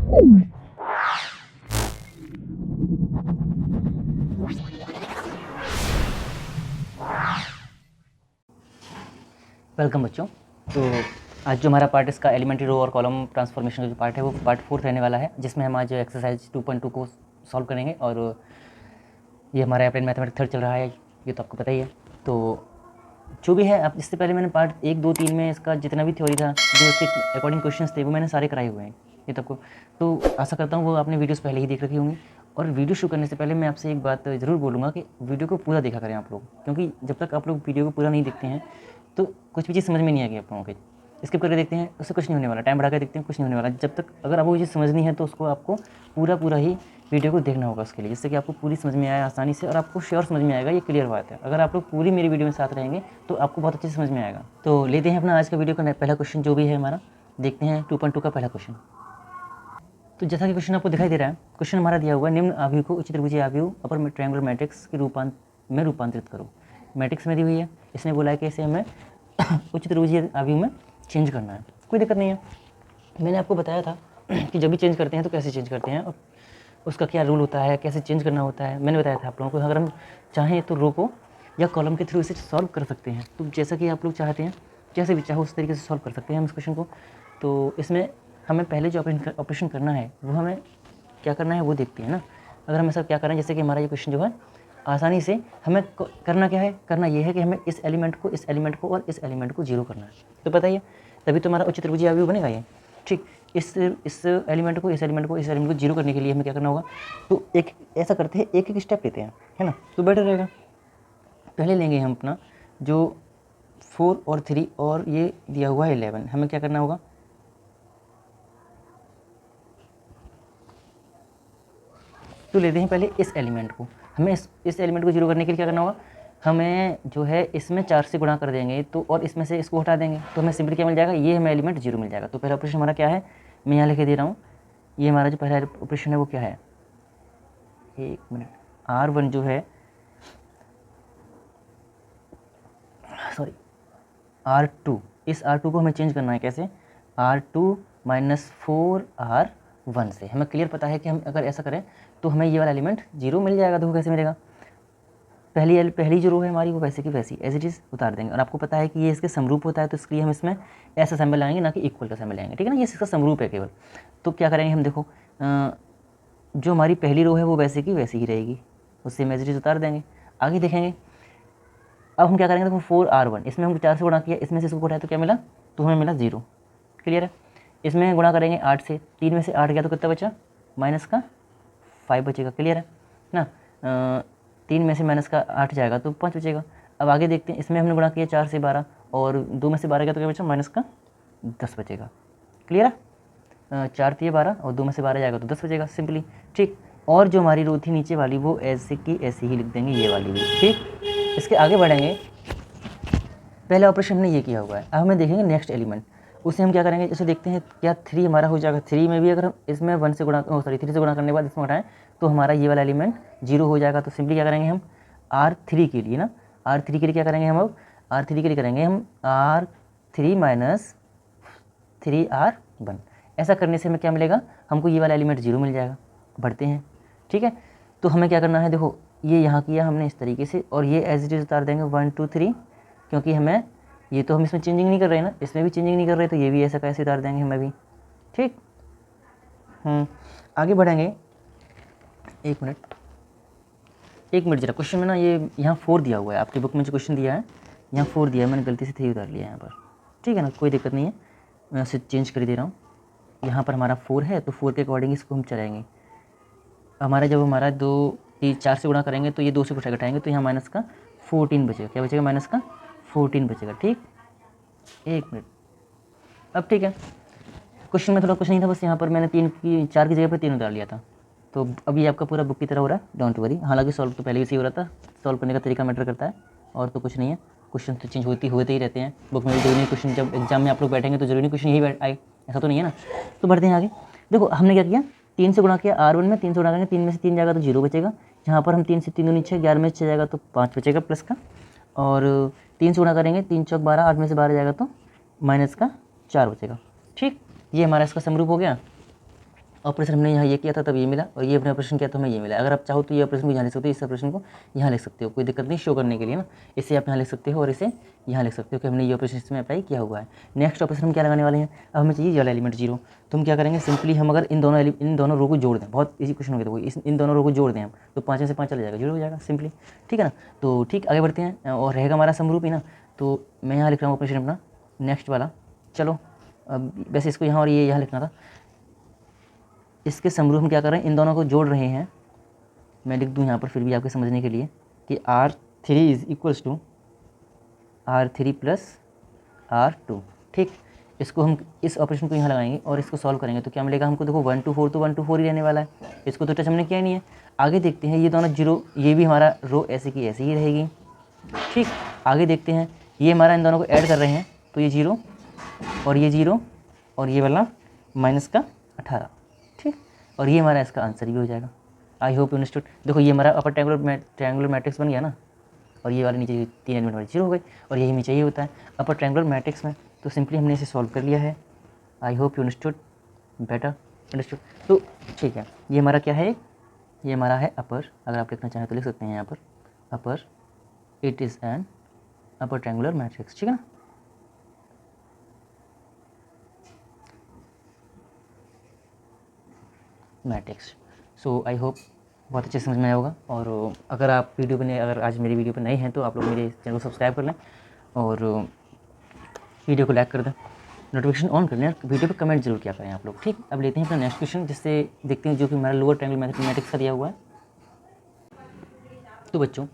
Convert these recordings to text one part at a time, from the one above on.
Welcome बच्चों। तो आज जो हमारा पार्ट इसका एलिमेंट्री रो और कॉलम ट्रांसफॉर्मेशन का जो पार्ट है वो पार्ट 4 रहने वाला है, जिसमें हम आज एक्सरसाइज 2.2 को सॉल्व करेंगे। और ये हमारा अप्लाइड मैथमेटिक्स 3rd चल रहा है, ये तो आपको पता ही है। तो जो भी है, अब इससे पहले मैंने पार्ट 1, 2, 3 में इसका जितना भी थ्योरी था, जो उसके अकॉर्डिंग क्वेश्चंस थे, वो मैंने सारे कराए हुए हैं ये तो आपको। तो आशा करता हूँ वो आपने वीडियोस पहले ही देख रखी होंगी। और वीडियो शुरू करने से पहले मैं आपसे एक बात ज़रूर बोलूँगा कि वीडियो को पूरा देखा करें आप लोग, क्योंकि जब तक आप लोग वीडियो को पूरा नहीं देखते हैं तो कुछ भी चीज़ समझ में नहीं आएगी आप लोगों के। स्किप करके देखते हैं उससे कुछ नहीं होने वाला, टाइम बढ़ा कर देखते हैं कुछ नहीं होने वाला। जब तक अगर आपको ये चीज़ समझनी है तो उसको आपको पूरा ही वीडियो को देखना होगा उसके लिए, जिससे कि आपको पूरी समझ में आए आसानी से, और आपको श्योर समझ में आएगा, ये क्लियर बात है। अगर आप लोग पूरी मेरी वीडियो में साथ रहेंगे तो आपको बहुत अच्छे से समझ में आएगा। तो लेते हैं अपना आज का वीडियो का पहला क्वेश्चन जो भी है हमारा, देखते हैं 2.2 का पहला क्वेश्चन। तो जैसा कि क्वेश्चन आपको दिखाई दे रहा है, क्वेश्चन हमारा दिया हुआ है, निम्न आव्यूह को उचित त्रिभुजीय आव्यूह अपर ट्रायंगुलर मैट्रिक्स के में रूपांतरित करो। मैट्रिक्स में दी हुई है, इसने बोला है कि इसे हमें उचित त्रिभुजीय आव्यूह में चेंज करना है। कोई दिक्कत नहीं है, मैंने आपको बताया था कि जब भी चेंज करते हैं तो कैसे चेंज करते हैं और उसका क्या रूल होता है, कैसे चेंज करना होता है, मैंने बताया था आप लोगों को। अगर हम चाहें तो रो को या कॉलम के थ्रू इसे सॉल्व कर सकते हैं, तो जैसा कि आप लोग चाहते हैं, जैसे भी चाहो उस तरीके से सॉल्व कर सकते हैं हम इस क्वेश्चन को। तो इसमें हमें पहले जो ऑपरेशन करना है वो हमें क्या करना है वो देखते हैं ना। अगर हम ऐसा क्या करें, जैसे कि हमारा ये क्वेश्चन जो है आसानी से हमें करना क्या है, करना ये है कि हमें इस एलिमेंट को और इस एलिमेंट को जीरो करना है। तो बताइए, तभी तो हमारा उचित त्रिभुजीय आव्यूह बनेगा ये। ठीक, इस एलिमेंट को इस एलिमेंट को जीरो करने के लिए हमें क्या करना होगा, तो एक ऐसा करते हैं, एक स्टेप लेते हैं, है ना, तो बेटर रहेगा। पहले लेंगे हम अपना जो 4 और 3 और ये दिया हुआ है 11, हमें क्या करना होगा, तो लेते हैं पहले इस एलिमेंट को। हमें इस एलिमेंट को जीरो करने के लिए क्या करना होगा, हमें जो है इसमें 4 से गुणा कर देंगे, तो और इसमें से इसको हटा देंगे, तो हमें सिंपली क्या मिल जाएगा, ये हमें एलिमेंट जीरो मिल जाएगा। तो पहला ऑपरेशन हमारा क्या है, मैं यहाँ लिख दे रहा हूँ। ये हमारा जो पहला ऑपरेशन है वो क्या है, एक मिनट, R1 जो है, सॉरी R2, इस R2 को हमें चेंज करना है कैसे, R2 माइनस 4R1 से। हमें क्लियर पता है कि हम अगर ऐसा करें तो हमें ये वाला एलिमेंट जीरो मिल जाएगा। देखो कैसे मिलेगा, पहली जो रो है हमारी वो वैसे की वैसी एज इट इज़ उतार देंगे, और आपको पता है कि ये इसके समरूप होता है, तो इसके लिए हम इसमें ऐसा सिंबल लगाएंगे, ना कि इक्वल का सिंबल लगाएंगे, ठीक है ना, ये इसका समरूप है केवल। तो क्या करेंगे हम, देखो जो हमारी पहली रो है वो वैसे की वैसी ही रहेगी, उससे हम एज इट इज़ उतार देंगे। आगे देखेंगे, अब हम क्या करेंगे, देखो 4R1, इसमें हम 4 से गुणा किया, इसमें से इसको उठाया तो क्या मिला, तो हमें मिला 0, क्लियर है। इसमें गुणा करेंगे 8 से, 3 में से 8 गया तो कितना बचा, माइनस का 5 बचेगा, क्लियर है ना। 3 में से माइनस का 8 जाएगा तो 5 बचेगा। अब आगे देखते हैं, इसमें हमने गुणा किया 4 से 12, और 2 में से 12 गया तो क्या बचा, माइनस का 10 बचेगा, क्लियर है। 4 3 12 और 2 में से 12 जाएगा तो 10 बचेगा, सिंपली, ठीक। और जो हमारी रो थी नीचे वाली वो ऐसे की ऐसे ही लिख देंगे, ये वाली भी, ठीक। इसके आगे बढ़ेंगे, पहले ऑपरेशन हमने ये किया हुआ है, अब हमें देखेंगे नेक्स्ट एलिमेंट, उसे हम क्या करेंगे, इसे देखते हैं क्या 3 हमारा हो जाएगा। 3 में भी अगर हम इसमें 1 से गुणा 3 से गुणा करने के बाद इसमें हटाएं तो हमारा ये वाला एलिमेंट 0 हो जाएगा। तो सिंपली क्या करेंगे हम, R3 के लिए ना, R3 के लिए क्या करेंगे हम, अब R3 के लिए करेंगे हम R3 माइनस 3R1। ऐसा करने से हमें क्या मिलेगा, हमको ये वाला एलिमेंट 0 मिल जाएगा। बढ़ते हैं, ठीक है। तो हमें क्या करना है, देखो ये यहाँ किया हमने इस तरीके से, और ये एज इट इज उतार देंगे 1 2 3, क्योंकि हमें ये तो हम इसमें चेंजिंग नहीं कर रहे हैं ना, इसमें भी चेंजिंग नहीं कर रहे, तो ये भी ऐसा कैसे उतार देंगे हमें भी, ठीक। आगे बढ़ेंगे, एक मिनट जरा, क्वेश्चन में ना ये यहाँ 4 दिया हुआ है, आपकी बुक में जो क्वेश्चन दिया है यहाँ 4 दिया है, मैंने गलती से 3 उतार लिया है यहाँ पर, ठीक है ना, कोई दिक्कत नहीं है, मैं उसे चेंज कर दे रहा हूँ। यहाँ पर हमारा 4 है, तो 4 के अकॉर्डिंग इसको हम चलाएंगे। हमारा जब हमारा 4 से गुणा करेंगे तो ये 2 से घटाएंगे, तो यहाँ माइनस का 14 बचेगा, क्या बचेगा, माइनस का 14 बचेगा, ठीक। एक मिनट, अब ठीक है, क्वेश्चन में थोड़ा कुछ नहीं था, बस यहाँ पर मैंने 4 की जगह पर 3 उतार लिया था। तो अभी आपका पूरा बुक की तरह हो रहा है, डोंट वरी। हालांकि सॉल्व तो पहले ही सही हो रहा था, सॉल्व करने का तरीका मैटर करता है, और तो कुछ नहीं है। क्वेश्चन तो चेंज होते ही रहते हैं बुक में, जरूरी नहीं क्वेश्चन जब एग्जाम में आप लोग बैठेंगे तो जरूरी नहीं क्वेश्चन यही आए, ऐसा तो नहीं है ना। तो बढ़ते हैं आगे, देखो हमने क्या किया, 3 से गुणा किया, R1 में 3 से गुणा करेंगे, 3 में से 3 जाएगा तो 0 बचेगा। यहाँ पर हम 3 से 3 दूनी 6, 11 में 6 जाएगा तो 5 बचेगा प्लस का, और 3 से गुणा करेंगे, 3 चौक 12, 8 में से 12 जाएगा तो माइनस का 4 बचेगा, ठीक। ये हमारा इसका समरूप हो गया। ऑपरेशन हमने यहाँ ये किया था तब ये मिला, और ये अपने ऑपरेशन किया तो हमें ये मिला। अगर आप चाहो तो ये ऑपरेशन को यहाँ लिख सकते हो, इस ऑपरेशन को यहाँ लिख सकते हो, कोई दिक्कत नहीं शो करने के लिए ना। इसे आप यहाँ लिख सकते हो और इसे यहाँ लिख सकते हो कि हमने ये ऑपरेशन इसमें अप्लाई किया हुआ है। नेक्स्ट ऑपरेशन हम क्या लगाने वाले हैं, अब हमें चाहिए ये वाला एलिमेंट 0। तो हम क्या करेंगे, सिंपली हम अगर इन दोनों रो को जोड़ दें, बहुत ईजी क्वेश्चन हो गया, तो इन दोनों रो को जोड़ दें हम, तो 5 में से 5 चला जाएगा, 0 हो जाएगा सिंपली, ठीक है ना। तो ठीक, आगे बढ़ते हैं और रहेगा हमारा समरूपी ना। तो मैं यहाँ लिख रहा हूँ ऑपरेशन अपना नेक्स्ट वाला। चलो अब वैसे इसको यहाँ और ये यहाँ लिखना था, इसके समरूप हम क्या कर रहे हैं, इन दोनों को जोड़ रहे हैं। मैं लिख दूँ यहाँ पर फिर भी आपके समझने के लिए कि R3 is equals to R3 plus R2, ठीक। इसको हम इस ऑपरेशन को यहाँ लगाएंगे और इसको सॉल्व करेंगे तो क्या मिलेगा हमको, देखो 1 to 4 तो 1 to 4 ही रहने वाला है, इसको तो टच हमने किया ही नहीं है। आगे देखते हैं, ये दोनों 0, ये भी हमारा रो ऐसे की ऐसे ही रहेगी, ठीक। आगे देखते हैं, ये हमारा इन दोनों को ऐड कर रहे हैं तो ये 0 और ये 0 और ये वाला माइनस का 18, ठीक। और ये हमारा इसका आंसर भी हो जाएगा। I hope you understood. देखो ये हमारा अपर ट्रायंगुलर मैट्रिक्स बन गया ना, और ये वाले नीचे 3 एलिमेंट वाली 0 हो गई, और यही हमें चाहिए होता है अपर ट्रायंगुलर मैट्रिक्स में। तो सिंपली हमने इसे सॉल्व कर लिया है। I hope you understood, better understood. तो ठीक है, ये हमारा क्या है, ये हमारा है अपर, अगर आप लिखना चाहें तो लिख सकते हैं यहाँ पर upper, it is an upper triangular matrix, ठीक है ना। मैट्रिक्स। सो आई होप बहुत अच्छे से समझ में आया होगा। और अगर आप वीडियो पर अगर आज मेरी वीडियो पर नए हैं तो आप लोग मेरे चैनल को सब्सक्राइब कर लें और वीडियो को लाइक कर दें, नोटिफिकेशन ऑन कर लें, वीडियो पे कमेंट जरूर किया करें आप लोग, ठीक। अब लेते हैं अपना नेक्स्ट क्वेश्चन, जिससे देखते हैं जो कि हमारा लोअर ट्रायंगुलर मैथमेटिक्स का दिया हुआ है। तो बच्चों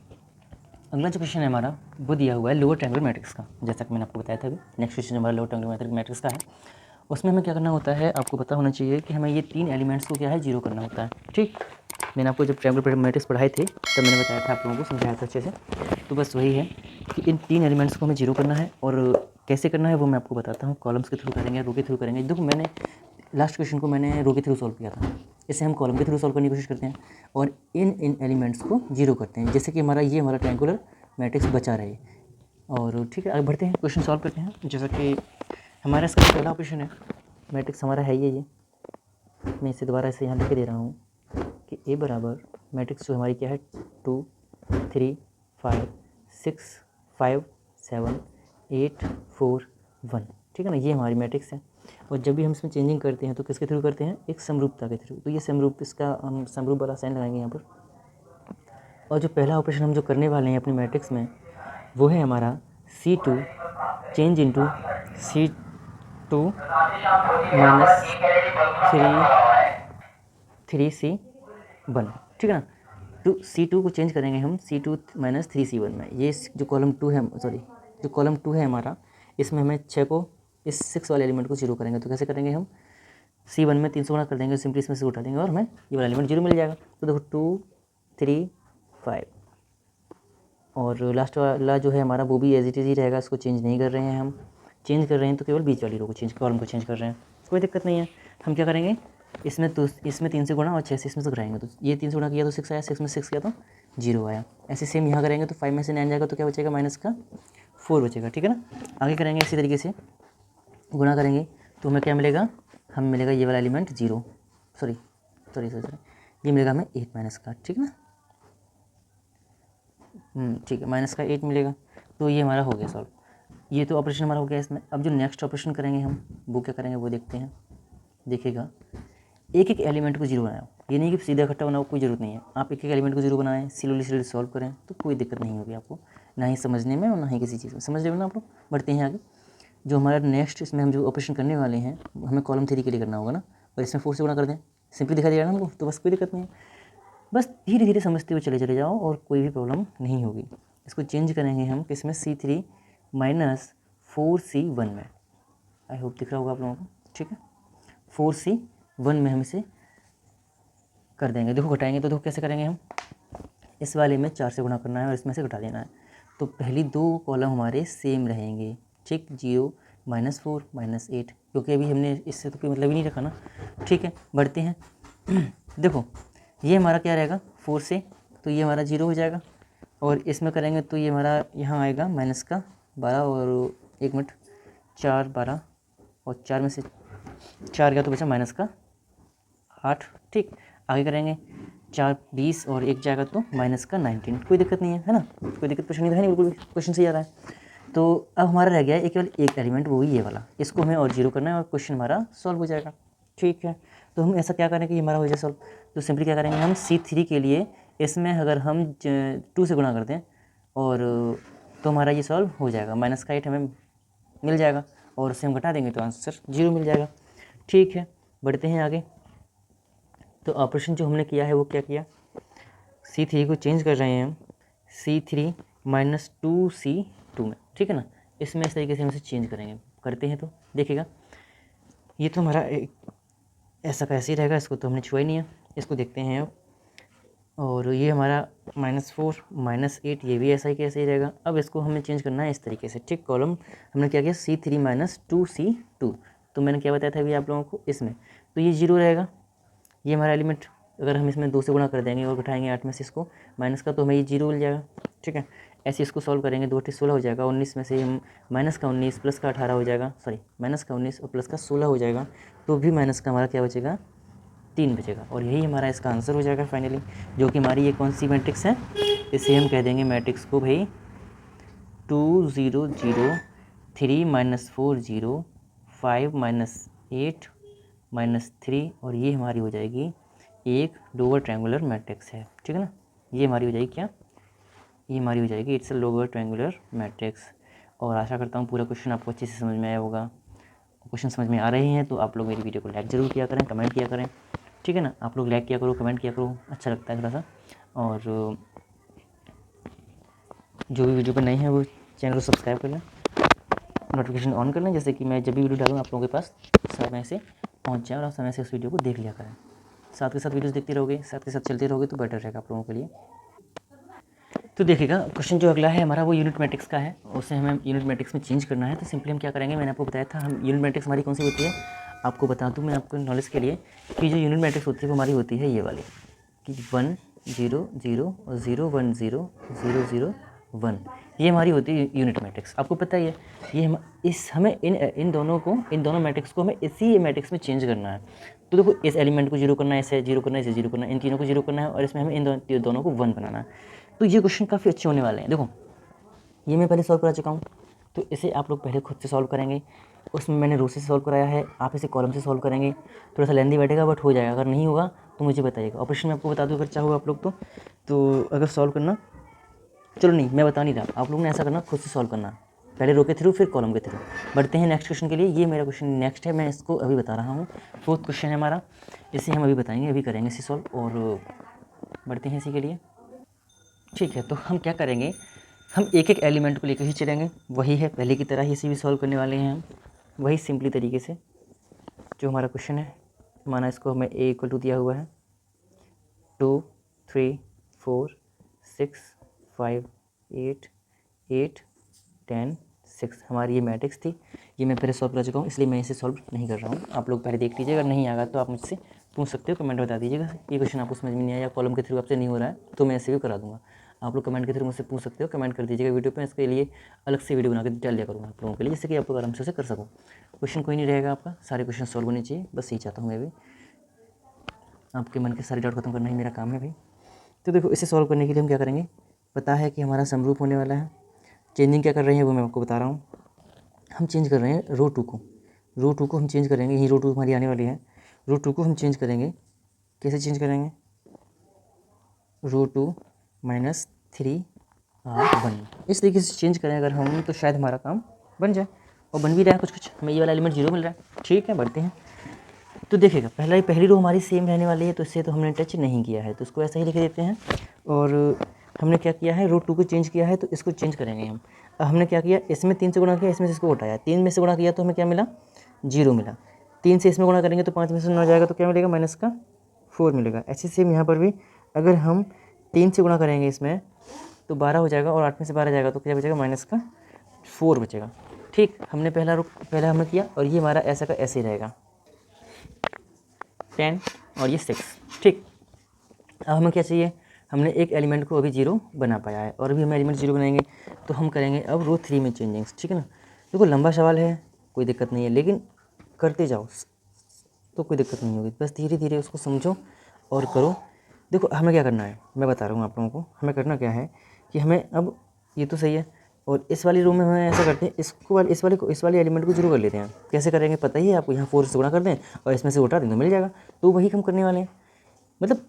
अगला जो क्वेश्चन है हमारा वो दिया हुआ है लोअर ट्रायंगुलर मैट्रिक्स का, जैसा कि मैंने आपको बताया था अभी। नेक्स्ट क्वेश्चन हमारा लोअर ट्रायंगुलर मैट्रिक्स का है, उसमें हमें क्या करना होता है, आपको पता होना चाहिए कि हमें ये 3 एलिमेंट्स को क्या है 0 करना होता है, ठीक। मैंने आपको जब ट्रायंगुलर मैट्रिक्स पढ़ाए थे तब मैंने बताया था, आप लोगों को समझाया था अच्छे से। तो बस वही है कि इन 3 एलिमेंट्स को हमें 0 करना है, और कैसे करना है वो मैं आपको बताता हूँ। कॉलम्स के थ्रू करेंगे, रो के थ्रू करेंगे। देखो मैंने लास्ट क्वेश्चन को मैंने रो के थ्रू सॉल्व किया था, इसे हम कॉलम के थ्रू सॉल्व करने की कोशिश करते हैं और इन एलिमेंट्स को 0 करते हैं, जैसे कि ये हमारा ट्रायंगुलर मैट्रिक्स बचा रहे। और ठीक है, आगे बढ़ते हैं, क्वेश्चन सॉल्व करते हैं। जैसा कि हमारा इसका पहला ऑपरेशन है, मैट्रिक्स हमारा है ये मैं इसे दोबारा ऐसे यहाँ लिख के दे रहा हूँ कि ए बराबर मैट्रिक्स जो हमारी क्या है 2 3 5 6 5 7 8 4 1, ठीक है ना। ये हमारी मैट्रिक्स है, और जब भी हम इसमें चेंजिंग करते हैं तो किसके थ्रू करते हैं, एक समरूपता के थ्रू। तो ये समरूप, इसका हम समरूप वाला साइन लगाएंगे यहाँ पर। और जो पहला ऑपरेशन हम जो करने वाले हैं अपनी मैट्रिक्स में वो है हमारा C2 change into C2 minus 3C1, ठीक है ना। तो C2 को चेंज करेंगे हम C2 माइनस 3C1 में। ये जो कॉलम 2 है, जो कॉलम 2 है हमारा, इसमें हमें 6 को इस 6 वाले एलिमेंट को 0 करेंगे। तो कैसे करेंगे हम, C1 में 300 गुणा कर देंगे, सिंपली इसमें से उठा देंगे और हमें ये वाला एलिमेंट 0 मिल जाएगा। तो देखो 2 3 5, और लास्ट वाला जो है हमारा वो भी एज इट इज़ ही रहेगा, इसको चेंज नहीं कर रहे हैं हम। चेंज कर रहे हैं तो केवल बीच वाली रो को कॉलम को चेंज कर रहे हैं, कोई दिक्कत नहीं है। हम क्या करेंगे, इसमें 3 से गुणा और 6 से इसमें से घटाएंगे, तो ये 3 से गुणा किया तो 6 आया, 6 में 6 किया तो 0 आया। ऐसे सेम यहाँ करेंगे तो 5 में से 9 जाएगा तो क्या बचेगा, माइनस का 4 बचेगा, ठीक है ना। आगे करेंगे इसी तरीके से गुणा करेंगे तो हमें क्या मिलेगा, हमें मिलेगा ये वाला एलिमेंट 0, सॉरी ये मिलेगा हमें 8 माइनस का, ठीक है ना। ठीक है, माइनस का 8 मिलेगा। तो ये हमारा हो गया सॉल्व, ये तो ऑपरेशन हमारा हो गया इसमें। अब जो नेक्स्ट ऑपरेशन करेंगे हम वो क्या करेंगे वो देखते हैं। देखिएगा, एक एक एलिमेंट को 0 बनाओ, ये नहीं कि सीधा इकट्ठा बनाओ, कोई ज़रूरत नहीं है। आप एक एक एलिमेंट को 0 बनाएं, स्लोली सॉल्व करें तो कोई दिक्कत नहीं होगी आपको, ना ही समझने में और ना ही किसी चीज़ में। समझ रहे हो ना आप लोग। बढ़ते हैं आगे, जो हमारा नेक्स्ट इसमें हम जो ऑपरेशन करने वाले हैं हमें कॉलम 3 के लिए करना होगा ना, और इसमें 4 से गुणा कर दें, सिंपली दिखा दिया ना हमको, तो बस कोई दिक्कत नहीं है। बस धीरे धीरे समझते हुए चले जाओ और कोई भी प्रॉब्लम नहीं होगी। इसको चेंज करेंगे हम किसमें, C3 माइनस 4C1 में। आई होप दिख रहा होगा आप लोगों को, ठीक है। 4C1 में हम इसे कर देंगे। देखो घटाएंगे तो देखो कैसे करेंगे हम, इस वाले में 4 से गुणा करना है और इसमें से घटा देना है। तो पहली 2 कॉलम हमारे सेम रहेंगे, ठीक। 0 -4 -8, क्योंकि अभी हमने इससे तो कोई मतलब ही नहीं रखा ना, ठीक है। बढ़ते हैं देखो ये हमारा क्या रहेगा 4 से, तो ये हमारा 0 हो जाएगा, और इसमें करेंगे तो ये हमारा यहाँ आएगा माइनस का 12 और 1 मिनट 4 12, और 4 में से 4 गया तो बचा माइनस का 8, ठीक। आगे करेंगे 4 20 और 1 जाएगा तो माइनस का 19, कोई दिक्कत नहीं है ना, कोई दिक्कत परेशानी तो है नहीं, बिल्कुल भी क्वेश्चन सही आ रहा है। तो अब हमारा रह गया है केवल एक एलिमेंट, वो ही ये वाला, इसको हमें और जीरो करना है और क्वेश्चन हमारा सॉल्व हो जाएगा, ठीक है। तो हम ऐसा क्या करें कि हमारा हो जाए सॉल्व, तो सिंपली क्या करेंगे हम C3 के लिए इसमें अगर हम 2 से गुणा करते हैं और तो हमारा ये सॉल्व हो जाएगा, माइनस का 8 हमें मिल जाएगा और उससे हम घटा देंगे तो आंसर 0 मिल जाएगा, ठीक है। बढ़ते हैं आगे। तो ऑपरेशन जो हमने किया है वो क्या किया, C3 को चेंज कर रहे हैं हम C3 माइनस 2C2 में, ठीक है ना। इसमें इस तरीके से हम इसे चेंज करेंगे, करते हैं तो देखिएगा ये तो हमारा ऐसा का ऐसे ही रहेगा, इसको तो हमने छुआ ही नहीं है, इसको देखते हैं अब। और ये हमारा -4 -8 ये भी ऐसा ही कैसे ही रहेगा। अब इसको हमें चेंज करना है इस तरीके से, ठीक। कॉलम हमने क्या किया C3 माइनस 2C2, तो मैंने क्या बताया था अभी आप लोगों को इसमें, तो ये 0 रहेगा, ये हमारा एलिमेंट। अगर हम इसमें 2 से गुणा कर देंगे और घटाएंगे 8 में से इसको माइनस का, तो हमें ये 0 मिल जाएगा, ठीक है। ऐसे इसको सॉल्व करेंगे, 2 16 हो जाएगा, 19 में से हम माइनस का 19 प्लस का 18 हो जाएगा, सॉरी माइनस का 19 और प्लस का 16 हो जाएगा, तो भी माइनस का हमारा क्या बचेगा 3 बचेगा, और यही हमारा इसका आंसर हो जाएगा फाइनली, जो कि हमारी ये कौन सी मैट्रिक्स है, इसे हम कह देंगे मैट्रिक्स को भाई 2 0 0 3 -4 0 5 -8 -3, और ये हमारी हो जाएगी एक लोअर ट्रायंगुलर मैट्रिक्स है, ठीक है ना। ये हमारी हो जाएगी क्या, ये हमारी हो जाएगी it's a lower triangular matrix. और आशा करता हूँ पूरा क्वेश्चन आपको अच्छे से समझ में आया होगा। क्वेश्चन समझ में आ रहे हैं तो आप लोग मेरी वीडियो को लाइक ज़रूर किया करें, कमेंट किया करें, ठीक है ना। आप लोग लाइक किया करो, कमेंट किया करो, अच्छा लगता है थोड़ा सा। और जो भी वीडियो पर नए हैं वो चैनल को सब्सक्राइब कर लें, नोटिफिकेशन ऑन कर लें, जैसे कि मैं जब भी वीडियो डालूँ आप लोगों के पास समय से पहुँच जाए और आप समय से उस वीडियो को देख लिया करें। साथ के साथ वीडियोस देखते रहोगे, साथ के साथ चलते रहोगे तो बेटर रहेगा आप लोगों के लिए। तो देखिएगा क्वेश्चन जो अगला है हमारा वो यूनिट मैट्रिक्स का है, उसे हमें यूनिट मैट्रिक्स में चेंज करना है। तो सिंपली हम क्या करेंगे, मैंने आपको बताया था हम यूनिट मैट्रिक्स हमारी कौन सी होती है, आपको बता दूं मैं आपको नॉलेज के लिए कि जो यूनिट मैट्रिक्स होती है वो हमारी होती है ये वाली कि 1 0 0 और 0 1 0 0 0 1, ये हमारी होती है यूनिट मैट्रिक्स। आपको पता ही है ये हमें इन दोनों मैट्रिक्स को हमें इसी मैट्रिक्स में चेंज करना है। तो देखो इस एलिमेंट को 0 करना है, इसे 0 करना है, इसे 0 करना है, इन तीनों को 0 करना है और इसमें हमें इन दोनों को 1 बनाना है। तो ये क्वेश्चन काफ़ी अच्छे होने वाले हैं। देखो ये मैं पहले सॉल्व करा चुका हूँ, तो इसे आप लोग पहले खुद से सॉल्व करेंगे, उसमें मैंने रो से सॉल्व कराया है, आप इसे कॉलम से सॉल्व करेंगे। थोड़ा सा लेंदी बैठेगा बट हो जाएगा, अगर नहीं होगा तो मुझे बताइएगा। ऑपरेशन में आपको बता दूँ अगर चाहो आप लोग तो अगर सॉल्व करना, चलो नहीं मैं बता नहीं रहा, आप लोग ने ऐसा करना खुद से सॉल्व करना, पहले रो के थ्रू फिर कॉलम के थ्रू। बढ़ते हैं नेक्स्ट क्वेश्चन के लिए, ये मेरा क्वेश्चन नेक्स्ट है, मैं इसको अभी बता रहा हूँ। 4th क्वेश्चन है हमारा, इसे हम अभी बताएंगे, अभी करेंगे इसे सॉल्व और बढ़ते हैं इसी के लिए, ठीक है। तो हम क्या करेंगे, हम एक एक एलिमेंट को लेकर ही चलेंगे, वही है पहले की तरह ही इसे भी सॉल्व करने वाले हैं हम, वही सिंपली तरीके से जो हमारा क्वेश्चन है। माना इसको हमें a इक्वल टू दिया हुआ है 2 3 4 6 5 8 8 10 6, हमारी ये मैट्रिक्स थी। ये मैं पहले सॉल्व कर चुका हूँ इसलिए मैं इसे सॉल्व नहीं कर रहा हूँ, आप लोग पहले देख लीजिए, अगर नहीं आएगा तो आप मुझसे पूछ सकते हो, कमेंट बता दीजिएगा ये क्वेश्चन आपको समझ में नहीं आया, कॉलम के थ्रू आपसे नहीं हो रहा है तो मैं ऐसे भी करा दूँगा। आप लोग कमेंट के थ्रू मुझसे पूछ सकते हो, कमेंट कर दीजिएगा वीडियो पे, इसके लिए अलग से वीडियो बना के डाल दिया करूँगा आप लोगों के लिए, जिससे कि आप लोग आराम से कर सको। क्वेश्चन कोई नहीं रहेगा आपका, सारे क्वेश्चन सॉल्व होने चाहिए, बस यही चाहता हूँ मैं भी, आपके मन के सारे डाउट खत्म करना ही मेरा काम है भाई। तो देखो इसे सॉल्व करने के लिए हम क्या करेंगे, पता है कि हमारा समरूप होने वाला है। चेंजिंग क्या कर रहे हैं वो मैं आपको बता रहा हूँ, हम चेंज कर रहे हैं रो 2 को हम चेंज करेंगे, यही रो 2 हमारी आने वाली है, रो 2 को हम चेंज करेंगे, कैसे चेंज करेंगे, रो 2 -3 R1 इस तरीके से चेंज करें अगर हम तो शायद हमारा काम बन जाए, और बन भी रहा है कुछ, हमें ये वाला एलिमेंट 0 मिल रहा है, ठीक है। बढ़ते हैं, तो देखिएगा पहली रो हमारी सेम रहने वाली है, तो इससे तो हमने टच नहीं किया है, तो इसको ऐसा ही लिख देते हैं। और हमने क्या किया है, रो 2 को चेंज किया है तो इसको चेंज करेंगे हम। अब हमने क्या किया, इसमें 3 से गुणा किया, इसमें से इसको उठाया, 3 में से गुणा किया तो हमें क्या मिला 0 मिला, 3 से इसमें गुणा करेंगे तो 5 में से 9 जाएगा तो क्या मिलेगा -4 मिलेगा। ऐसे सेम यहाँ पर भी अगर हम 3 से गुणा करेंगे इसमें तो 12 हो जाएगा, और 8 में से 12 जाएगा तो क्या बचेगा -4 बचेगा, ठीक। हमने पहला हमने किया, और ये हमारा ऐसा का ऐसे ही रहेगा 10 और ये 6, ठीक। अब हमें क्या चाहिए, हमने एक एलिमेंट को अभी 0 बना पाया है, और अभी हम एलिमेंट 0 बनाएंगे तो हम करेंगे अब रो 3 में चेंजिंग्स, ठीक है ना। देखो लंबा सवाल है, कोई दिक्कत नहीं है, लेकिन करते जाओ, तो कोई दिक्कत नहीं होगी। बस धीरे धीरे उसको समझो और करो। देखो हमें क्या करना है, मैं बता रहा हूँ आप लोगों को। हमें करना क्या है कि हमें अब ये तो सही है, और इस वाली रो में हमें ऐसा करते हैं, इस वाले एलिमेंट को जीरो कर लेते हैं। कैसे करेंगे पता ही है आपको, यहाँ 4 से गुणा कर दें और इसमें से उठा दें तो मिल जाएगा। तो वही हम करने वाले हैं, मतलब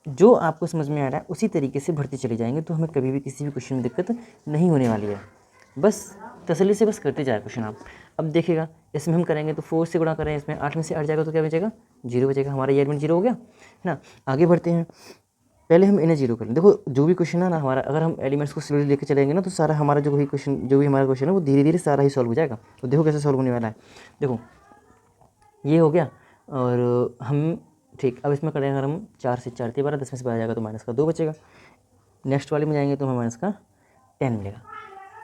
जो आपको समझ में आ रहा है उसी तरीके से भरते चले जाएंगे, तो हमें कभी भी किसी भी क्वेश्चन में दिक्कत नहीं होने वाली है। बस तसल्ली से बस करते जाए क्वेश्चन आप। अब देखिएगा इसमें हम करेंगे तो 4 से गुणा करें, इसमें 8 में से 8 जाएगा तो क्या बचेगा, 0 बचेगा। हमारा ये एलिमेंट 0 हो गया है ना। आगे बढ़ते हैं, पहले हम इन्हें 0 कर लें। देखो जो भी क्वेश्चन है ना हमारा, अगर हम एलिमेंट्स को स्लोली लेके चलेंगे ना तो सारा हमारा जो भी हमारा क्वेश्चन है वो धीरे धीरे सारा ही सॉल्व हो जाएगा। तो देखो कैसे सॉल्व होने वाला है। देखो ये हो गया, और हम ठीक अब इसमें करेंगे, अगर हम 4 से 4 12, 10 में से 12 जाएगा तो माइनस का 2 बचेगा। नेक्स्ट वाले में जाएंगे तो हमें माइनस का 10 मिलेगा।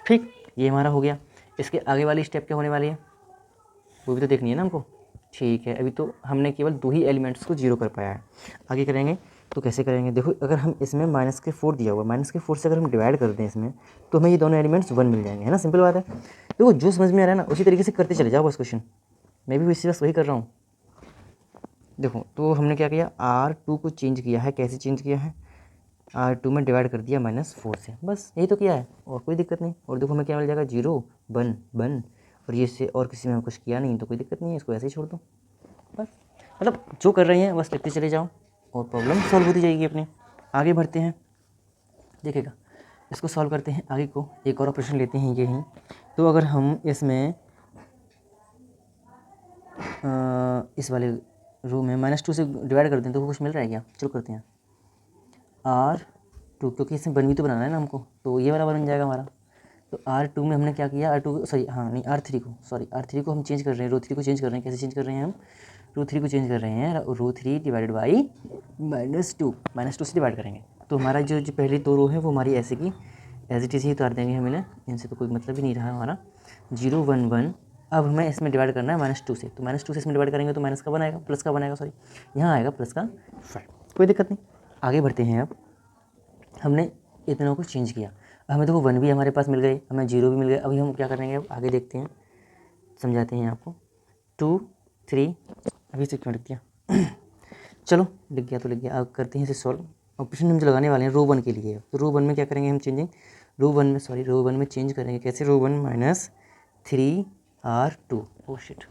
ठीक, ये हमारा हो गया। इसके आगे वाली स्टेप क्या होने वाली है वो भी तो देखनी है ना हमको। ठीक है, अभी तो हमने केवल 2 ही एलिमेंट्स को 0 कर पाया है। आगे करेंगे तो कैसे करेंगे, देखो अगर हम इसमें माइनस के 4 दिया हुआ, माइनस के 4 से अगर हम डिवाइड कर दें इसमें, तो हमें ये दोनों एलिमेंट्स 1 मिल जाएंगे, है ना। सिंपल बात है। देखो जो समझ में आ रहा है ना उसी तरीके से करते चले जाओ बस क्वेश्चन। मैं भी इसी बस वही कर रहा हूँ। देखो तो हमने क्या किया, R2 को चेंज किया है। कैसे चेंज किया है, R2 में डिवाइड कर दिया -4 से, बस यही तो किया है और कोई दिक्कत नहीं। और देखो हमें क्या मिल जाएगा, 0 1 1, और ये से और किसी में हम कुछ किया नहीं तो कोई दिक्कत नहीं है, इसको ऐसे ही छोड़ दो बस। मतलब जो कर रहे हैं बस लिखते चले जाओ और प्रॉब्लम सॉल्व होती जाएगी अपनी। आगे बढ़ते हैं, देखिएगा इसको सॉल्व करते हैं आगे को। एक और ऑपरेशन लेते हैं ये ही। तो अगर हम इसमें इस वाले रो में -2 से डिवाइड कर दें तो कुछ मिल रहा है क्या, चलो करते हैं R2, क्योंकि इसमें 1 भी तो बनाना है ना हमको, तो ये वाला बन जाएगा हमारा। तो R2 में हमने क्या किया, R2 सॉरी हाँ नहीं R3 को हम चेंज कर रहे हैं, रो 3 को चेंज कर रहे हैं। कैसे चेंज कर रहे हैं हम, रो 3 को चेंज कर रहे हैं, रो 3 डिवाइडेड बाई -2 से डिवाइड करेंगे। तो हमारा जो पहली 2 रो है वो हमारी ऐसे की एज इट इज़ ही उतार देंगे हम इन्हें, इनसे तो कोई मतलब ही नहीं रहा हमारा। 0 1 1, अब हमें इसमें डिवाइड करना है -2 से, तो -2 से इसमें डिवाइड करेंगे तो माइनस का बनाएगा, प्लस का बनाएगा, सॉरी यहाँ आएगा प्लस का 5, कोई दिक्कत नहीं। आगे बढ़ते हैं। अब हमने इतनों को चेंज किया, हमें देखो 1 भी हमारे पास मिल गए, हमें 0 भी मिल गए। अभी हम क्या करेंगे, अब आगे देखते हैं, समझाते हैं आपको। 2 3 अभी से क्यों लिख दिया चलो लिख गया तो लिख गया। अब करते हैं इसे सॉल्व। ऑपरेशन हम जो लगाने वाले हैं रो 1 के लिए, तो रो 1 में क्या करेंगे हम, चेंजिंग रो 1 में चेंज करेंगे। कैसे, रो 1 -3 R2, ओ शिट,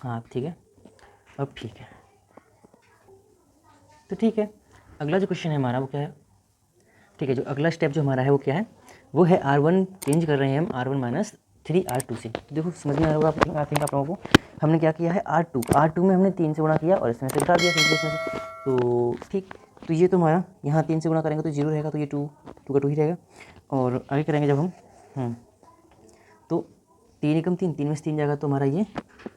हाँ ठीक है अब ठीक है। तो ठीक है, अगला जो क्वेश्चन है हमारा वो क्या है, ठीक है जो अगला स्टेप जो हमारा है वो क्या है, वो है R1 चेंज कर रहे हैं हम R1 -3 R2 से। देखो समझ में आ रहा होगा आई थिंक आप लोगों को। हमने क्या किया है, R2 में हमने 3 से गुणा किया और इसमें से घटा दिया सिंपली इसमें से। तो ठीक, तो ये तो हमारा यहाँ 3 से गुणा करेंगे तो 0 रहेगा, तो ये 2 का 2 ही रहेगा। और आगे करेंगे जब हम तो 3 एकम 3, 3 में से 3 जाएगा तो हमारा ये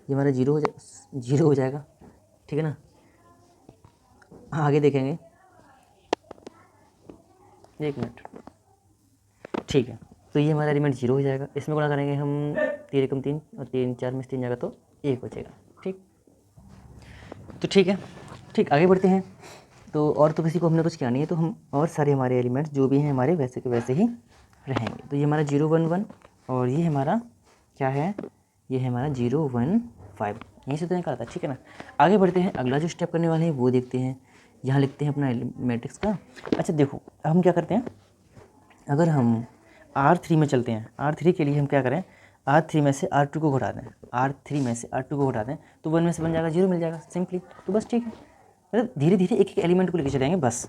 हमारा 0 हो जाएगा, ठीक है ना। आगे देखेंगे, एक मिनट, ठीक है। तो ये हमारा एलिमेंट 0 हो जाएगा, इसमें गुणा करेंगे हम 3 एकम 3 और 3 4 में से 3 जाएगा तो 1 बचेगा, ठीक। तो ठीक है, ठीक आगे बढ़ते हैं। तो और तो किसी को हमने कुछ किया नहीं है, तो हम और सारे हमारे एलिमेंट्स जो भी हैं हमारे वैसे के वैसे ही रहेंगे। तो ये हमारा 0 1 1 और ये हमारा क्या है, ये है हमारा 0 1 5, यहीं से तो निकाला था, ठीक है ना। आगे बढ़ते हैं, अगला जो स्टेप करने वाले हैं वो देखते हैं। यहाँ लिखते हैं अपना मैट्रिक्स का। अच्छा देखो अब हम क्या करते हैं, अगर हम R3 में चलते हैं, R3 के लिए हम क्या करें, R3 में से R2 को घटा दें, R3 में से R2 को घटा दें तो 1 में से बन जाएगा 0 मिल जाएगा सिंपली। तो बस ठीक है, मतलब धीरे धीरे एक एक एलिमेंट को लेके चलेंगे बस।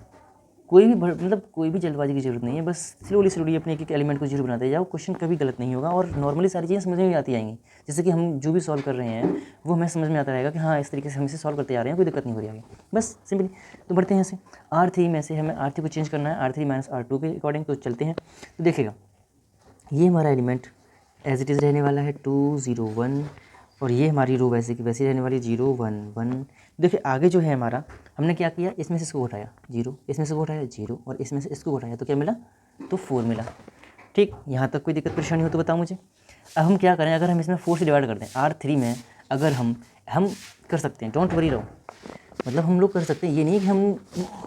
कोई भी जल्दबाजी की जरूरत नहीं है, बस स्लोली अपने एक एक एलिमेंट को 0 बनाते जाओ, क्वेश्चन कभी गलत नहीं होगा और नॉर्मली सारी चीज़ें समझ में भी आती आएंगी। जैसे कि हम जो भी सॉल्व कर रहे हैं वो हमें समझ में आता रहेगा कि हाँ इस तरीके से हम इसे सॉल्व करते जा रहे हैं, कोई दिक्कत नहीं हो रही आगे, बस सिंपली। तो बढ़ते हैं ऐसे, R3 में से हमें R3 को चेंज करना है, R3 -R2 के अकॉर्डिंग। तो चलते हैं, तो देखिएगा ये हमारा एलिमेंट एज इट इज़ रहने वाला है 2 0 1, और ये हमारी रो वैसे की वैसी रहने वाली 0 1 1। देखिए आगे जो है हमारा, हमने क्या किया, इसमें से इसको उठाया 0, इसमें से उठाया 0 और इसमें से इसको उठाया तो क्या मिला, तो 4 मिला, ठीक। यहाँ तक कोई दिक्कत परेशानी हो तो बताओ मुझे। अब हम क्या करें, अगर हम इसमें 4 से डिवाइड कर दें R3 में, अगर हम कर सकते हैं, डोंट वरी रहो, मतलब हम लोग कर सकते हैं, ये नहीं कि हम,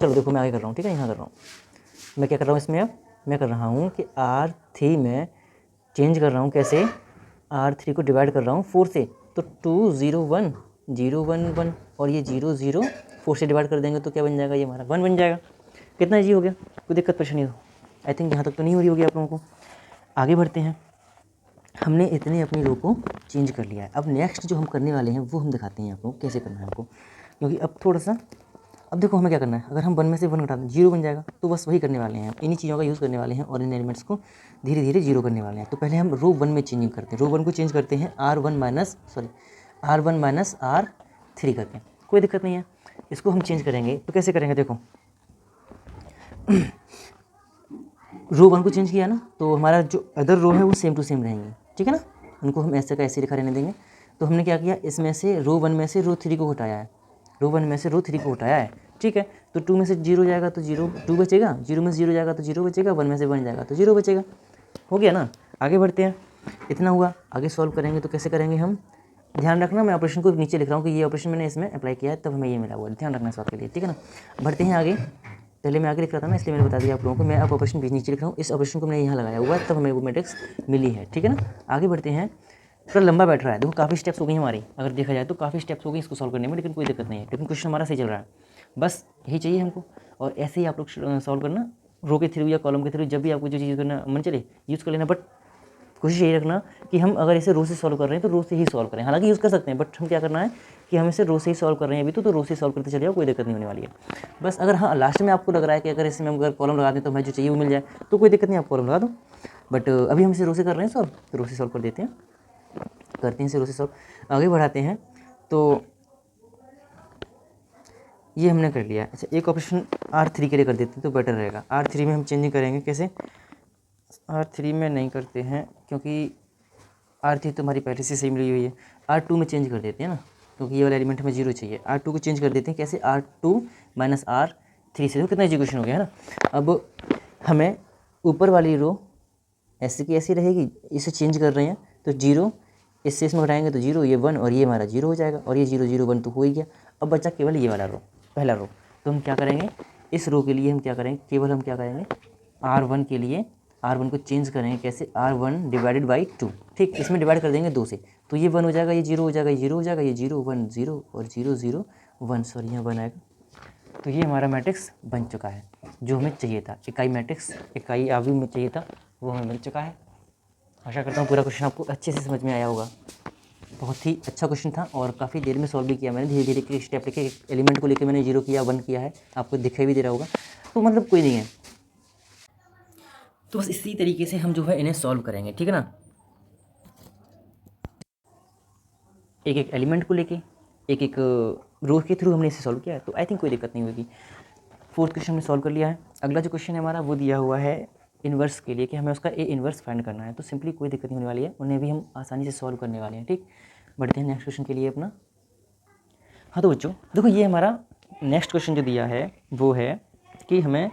चलो देखो मैं आगे कर रहा हूँ, ठीक है, यहाँ कर रहा हूँ मैं, क्या कर रहा हूँ इसमें, अब मैं कर रहा हूँ कि R3 में चेंज कर रहा हूँ, कैसे, R3 को डिवाइड कर रहा हूँ 4 से, तो 2 0 1 0 1 1 और ये 0 0 4 से डिवाइड कर देंगे तो क्या बन जाएगा, ये हमारा 1 बन जाएगा। कितना ईजी हो गया, कोई दिक्कत परेशानी हो? आई थिंक यहाँ तक तो नहीं हो रही होगी आप लोगों को। आगे बढ़ते हैं। हमने इतने अपनी रो को चेंज कर लिया है। अब नेक्स्ट जो हम करने वाले हैं वो हम दिखाते हैं आप लोगों को कैसे करना है हमको, क्योंकि अब थोड़ा सा, अब देखो हमें क्या करना है, अगर हम 1 में से 1 घटा दें 0 बन जाएगा, तो बस वही करने वाले हैं, इन्हीं चीज़ों का यूज़ करने वाले हैं और इन एलिमेंट्स को धीरे धीरे 0 करने वाले हैं। तो पहले हम रो 1 में चेंजिंग करते हैं, रो 1 को चेंज करते हैं R1 माइनस R3 करते हैं, कोई दिक्कत नहीं है। इसको हम चेंज करेंगे तो कैसे करेंगे, देखो रो 1 को चेंज किया ना, तो हमारा जो अदर रो है वो सेम टू सेम रहेंगे, ठीक है ना, उनको हम ऐसे का ऐसे लिखा रहने देंगे। तो हमने क्या किया, इसमें से रो 1 में से रो 3 को हटाया है, रो 1 में से रो 3 को हटाया है, ठीक है। तो 2 में से 0 जाएगा तो 0 2 बचेगा, 0 में से 0 जाएगा तो 0 बचेगा, 1 में से 1 जाएगा तो 0 बचेगा, हो गया ना। आगे बढ़ते हैं, इतना हुआ। आगे सॉल्व करेंगे तो कैसे करेंगे हम, ध्यान रखना मैं ऑपरेशन को नीचे लिख रहा हूँ कि ये ऑपरेशन मैंने इसमें अप्लाई किया है तब हमें ये मिला हुआ है, ध्यान रखना सॉल्व के लिए, ठीक है ना। बढ़ते हैं आगे, पहले मैं आगे लिख रहा था ना इसलिए मैंने बता दिया आप लोगों को, मैं अब ऑपरेशन बीच नीचे लिख रहा हूँ, इस ऑपरेशन को मैंने यहाँ लगाया हुआ है तब हमें वो मैट्रिक्स मिली है, ठीक है ना। आगे बढ़ते हैं, थोड़ा लंबा बैठ रहा है, देखो काफ़ी स्टेप्स हो गई हमारी, अगर देखा जाए तो काफ़ी स्टेप्स हो गई इसको सॉल्व करने में, लेकिन कोई दिक्कत नहीं है, लेकिन क्वेश्चन हमारा सही चल रहा है, बस यही चाहिए हमको। और ऐसे ही आप लोग सॉल्व करना रो के थ्रू या कॉलम के थ्रू, जब भी आपको जो चीज़ करना मन चले यूज़ कर लेना, बट कोशिश यही रखना कि हम अगर इसे रो से सॉल्व कर रहे हैं तो रो से ही सॉल्व करें, हालांकि यूज़ कर सकते हैं, बट हम क्या करना है कि हम इसे रो से ही सॉल्व कर रहे हैं अभी तो रो से सॉल्व करते चले जाओ, कोई दिक्कत नहीं होने वाली है। बस अगर हाँ लास्ट में आपको लग रहा है कि अगर इसमें हम अगर कॉलम लगा दें तो हमें जो चाहिए वो मिल जाए तो कोई दिक्कत नहीं, आप कॉलम लगा दो, बट अभी हम इसे रो से कर रहे हैं सॉल्व, तो रो से सॉल्व कर देते हैं, करते हैं इसे रो से सॉल्व। आगे बढ़ाते हैं, तो ये हमने कर लिया। अच्छा, एक ऑप्शन R3 के लिए कर देते हैं तो बेटर रहेगा। R3 में हम चेंजिंग करेंगे कैसे, R3 में नहीं करते हैं क्योंकि R3 तो हमारी पहले से सही मिली हुई है, R2 में चेंज कर देते हैं ना, क्योंकि ये वाला एलिमेंट हमें 0 चाहिए। R2 को चेंज कर देते हैं कैसे, R2 माइनस R3 से, तो कितना एजुकेशन हो गया है ना। अब हमें ऊपर वाली रो ऐसे की ऐसी रहेगी, इसे चेंज कर रहे हैं तो 0 इससे इसमें घटाएंगे तो 0, ये 1 और ये हमारा 0 हो जाएगा, और ये 0 0 1 तो हो ही गया। अब बचा केवल ये वाला रो, पहला रो, तो हम क्या करेंगे, इस रो के लिए हम क्या करेंगे, केवल हम क्या करेंगे R1 के लिए R1 को चेंज करेंगे कैसे, R1 डिवाइडेड बाई 2, ठीक, इसमें डिवाइड कर देंगे 2 से, तो ये 1 हो जाएगा, ये 0 हो जाएगा, ये 0 हो जाएगा, ये 0 1 0 और 0 0 1, सॉरी यहाँ 1 आएगा। तो ये हमारा मैट्रिक्स बन चुका है, जो हमें चाहिए था, इकाई मैट्रिक्स, इकाई आव्यूह में चाहिए था, वो हमें मिल चुका है। आशा करता हूँ पूरा क्वेश्चन आपको अच्छे से समझ में आया होगा। बहुत ही अच्छा क्वेश्चन था और काफ़ी देर में सॉल्व भी किया मैंने, धीरे धीरे के स्टेप लेके, एक एलिमेंट को लेके मैंने 0 किया 1 किया है, आपको दिखाई भी दे रहा होगा, तो मतलब कोई नहीं है। तो बस इसी तरीके से हम जो है इन्हें सॉल्व करेंगे, ठीक है ना, एक एक एलिमेंट को लेके, एक एक रो के थ्रू हमने इसे सॉल्व किया है, तो आई थिंक कोई दिक्कत नहीं होगी। 4th क्वेश्चन हमने सॉल्व कर लिया है। अगला जो क्वेश्चन है हमारा वो दिया हुआ है इन्वर्स के लिए कि हमें उसका ए इन्वर्स फाइंड करना है, तो सिंपली कोई दिक्कत नहीं होने वाली है, उन्हें भी हम आसानी से सॉल्व करने वाले हैं, ठीक। बढ़ते हैं नेक्स्ट क्वेश्चन के लिए अपना। हाँ तो बच्चों देखो, ये हमारा नेक्स्ट क्वेश्चन जो दिया है वो है कि हमें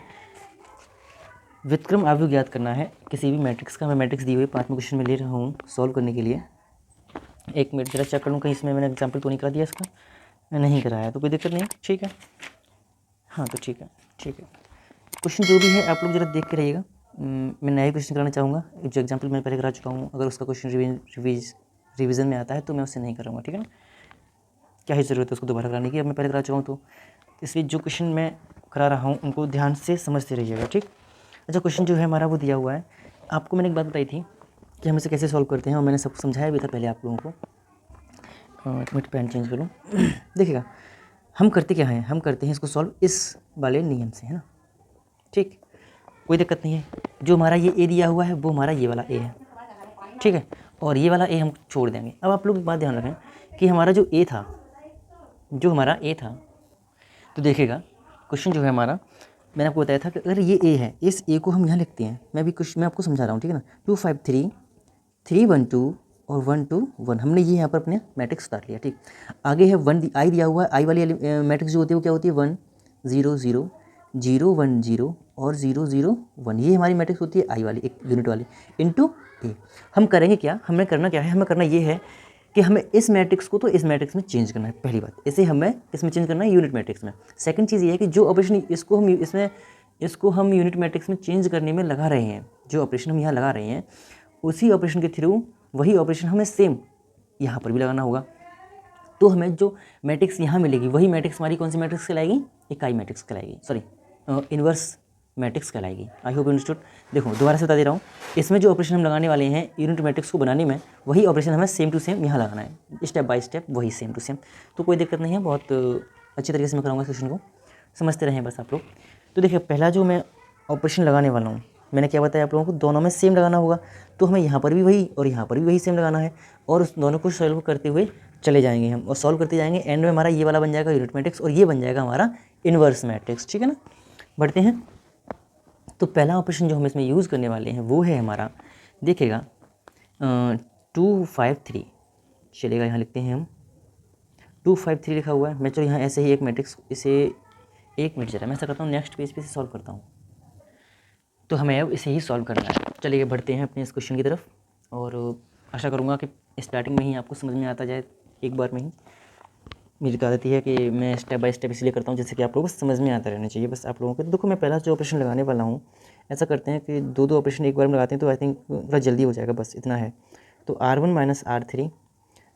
व्युत्क्रम आव्यूह ज्ञात करना है किसी भी मैट्रिक्स का। हमें मैट्रिक्स दी हुई 5वें क्वेश्चन में ले रहा हूँ सॉल्व करने के लिए। एक मिनट जरा चेक कर लूँ कहीं इसमें मैंने एग्जाम्पल तो नहीं करा दिया इसका, नहीं कराया तो कोई दिक्कत नहीं, ठीक है। हाँ तो ठीक है, ठीक है। क्वेश्चन जो भी है आप लोग जरा देख के रहिएगा। मैं नया क्वेश्चन कराना चाहूँगा, जो एग्जाम्पल मैं पहले करा चुका हूँ, अगर उसका क्वेश्चन रिवीजन में आता है तो मैं उससे नहीं करूँगा, ठीक है ना। क्या ही ज़रूरत है उसको दोबारा कराने की, अब मैं पहले करा चुका हूँ तो इसलिए जो क्वेश्चन मैं करा रहा हूँ उनको ध्यान से समझते रहिएगा, ठीक। अच्छा, क्वेश्चन जो है हमारा वो दिया हुआ है, आपको मैंने एक बात बताई थी कि हम इसे कैसे सॉल्व करते हैं और मैंने सबको समझाया भी था पहले आप लोगों को। एक मिनट पेन चेंज करूँ। देखिएगा हम करते क्या हैं, हम करते हैं इसको सॉल्व इस वाले नियम से, है ना, ठीक, कोई दिक्कत नहीं है। जो हमारा ये ए दिया हुआ है वो हमारा ये वाला ए है, ठीक है, और ये वाला ए हम छोड़ देंगे। अब आप लोग एक बात ध्यान रखें कि हमारा जो ए था, जो हमारा ए था, तो देखिएगा क्वेश्चन जो है हमारा, मैंने आपको बताया था कि अगर ये ए है, इस ए को हम यहाँ लिखते हैं, मैं आपको समझा रहा हूँ, ठीक है ना। 2 5 3 3 1 2 और 1 2 1, हमने ये यहाँ पर अपने मैट्रिक्स उतार लिया, ठीक। आगे है 1 आई दिया हुआ है, आई वाली मैट्रिक्स जो होती है वो क्या होती है, 1 0 0 0 1 0 और 0 0 1, ये हमारी मैट्रिक्स होती है आई वाली, एक यूनिट वाली, इनटू ए। हम करेंगे क्या, हमें करना क्या है, हमें करना ये है कि हमें इस मैट्रिक्स को तो इस मैट्रिक्स में चेंज करना है, पहली बात, इसे हमें इसमें चेंज करना है यूनिट मैट्रिक्स में। सेकंड चीज़ ये है कि जो ऑपरेशन इसको हम यूनिट मैट्रिक्स में चेंज करने में लगा रहे हैं, जो ऑपरेशन हम यहाँ लगा रहे हैं उसी ऑपरेशन के थ्रू वही ऑपरेशन हमें सेम यहाँ पर भी लगाना होगा। तो हमें जो मैट्रिक्स यहाँ मिलेगी वही मैट्रिक्स हमारी कौन सी मैट्रिक्स कहलाएगी, इकाई मैट्रिक्स कहलाएगी, सॉरी इन्वर्स मैट्रिक्स कहलाएगी। I hope understood. देखो दोबारा से बता दे रहा हूँ, इसमें जो ऑपरेशन हम लगाने वाले हैं यूनिट मैट्रिक्स को बनाने में, वही ऑपरेशन हमें सेम टू सेम यहाँ लगाना है, स्टेप बाय स्टेप वही सेम टू सेम। तो कोई दिक्कत नहीं है, बहुत अच्छी तरीके से मैं कराऊंगा इस क्वेश्चन को, समझते रहें बस आप लोग। तो देखिए पहला जो मैं ऑपरेशन लगाने वाला हूँ, मैंने क्या बताया आप लोगों को, दोनों में सेम लगाना होगा। तो हमें यहाँ पर भी वही और यहाँ पर भी वही सेम लगाना है, और उस दोनों को सॉल्व करते हुए चले जाएंगे हम, और सॉल्व करते जाएंगे। एंड में हमारा ये वाला बन जाएगा यूनिट मैट्रिक्स, और ये बन जाएगा हमारा इन्वर्स मैट्रिक्स। ठीक है ना, बढ़ते हैं। तो पहला ऑपरेशन जो हम इसमें यूज़ करने वाले हैं वो है हमारा, देखिएगा 253 चलेगा, यहाँ लिखते हैं हम 253 लिखा हुआ है। मैं चलो यहाँ ऐसे ही एक मैट्रिक्स, इसे एक मिनट जरा मैं ऐसा करता हूँ, नेक्स्ट पेज पे से सॉल्व करता हूँ। तो हमें अब इसे ही सॉल्व करना है। चलिए बढ़ते हैं अपने इस क्वेश्चन की तरफ, और आशा करूँगा कि स्टार्टिंग में ही आपको समझ में आता जाए, एक बार में ही। मेरी आदत है कि मैं स्टेप बाय स्टेप इसलिए करता हूँ जैसे कि आप लोगों को समझ में आता रहना चाहिए बस आप लोगों को। देखो मैं पहला जो ऑपरेशन लगाने वाला हूँ, ऐसा करते हैं कि दो ऑपरेशन एक बार में लगाते हैं तो आई थिंक थोड़ा जल्दी हो जाएगा, बस इतना है। तो R1 माइनस R3,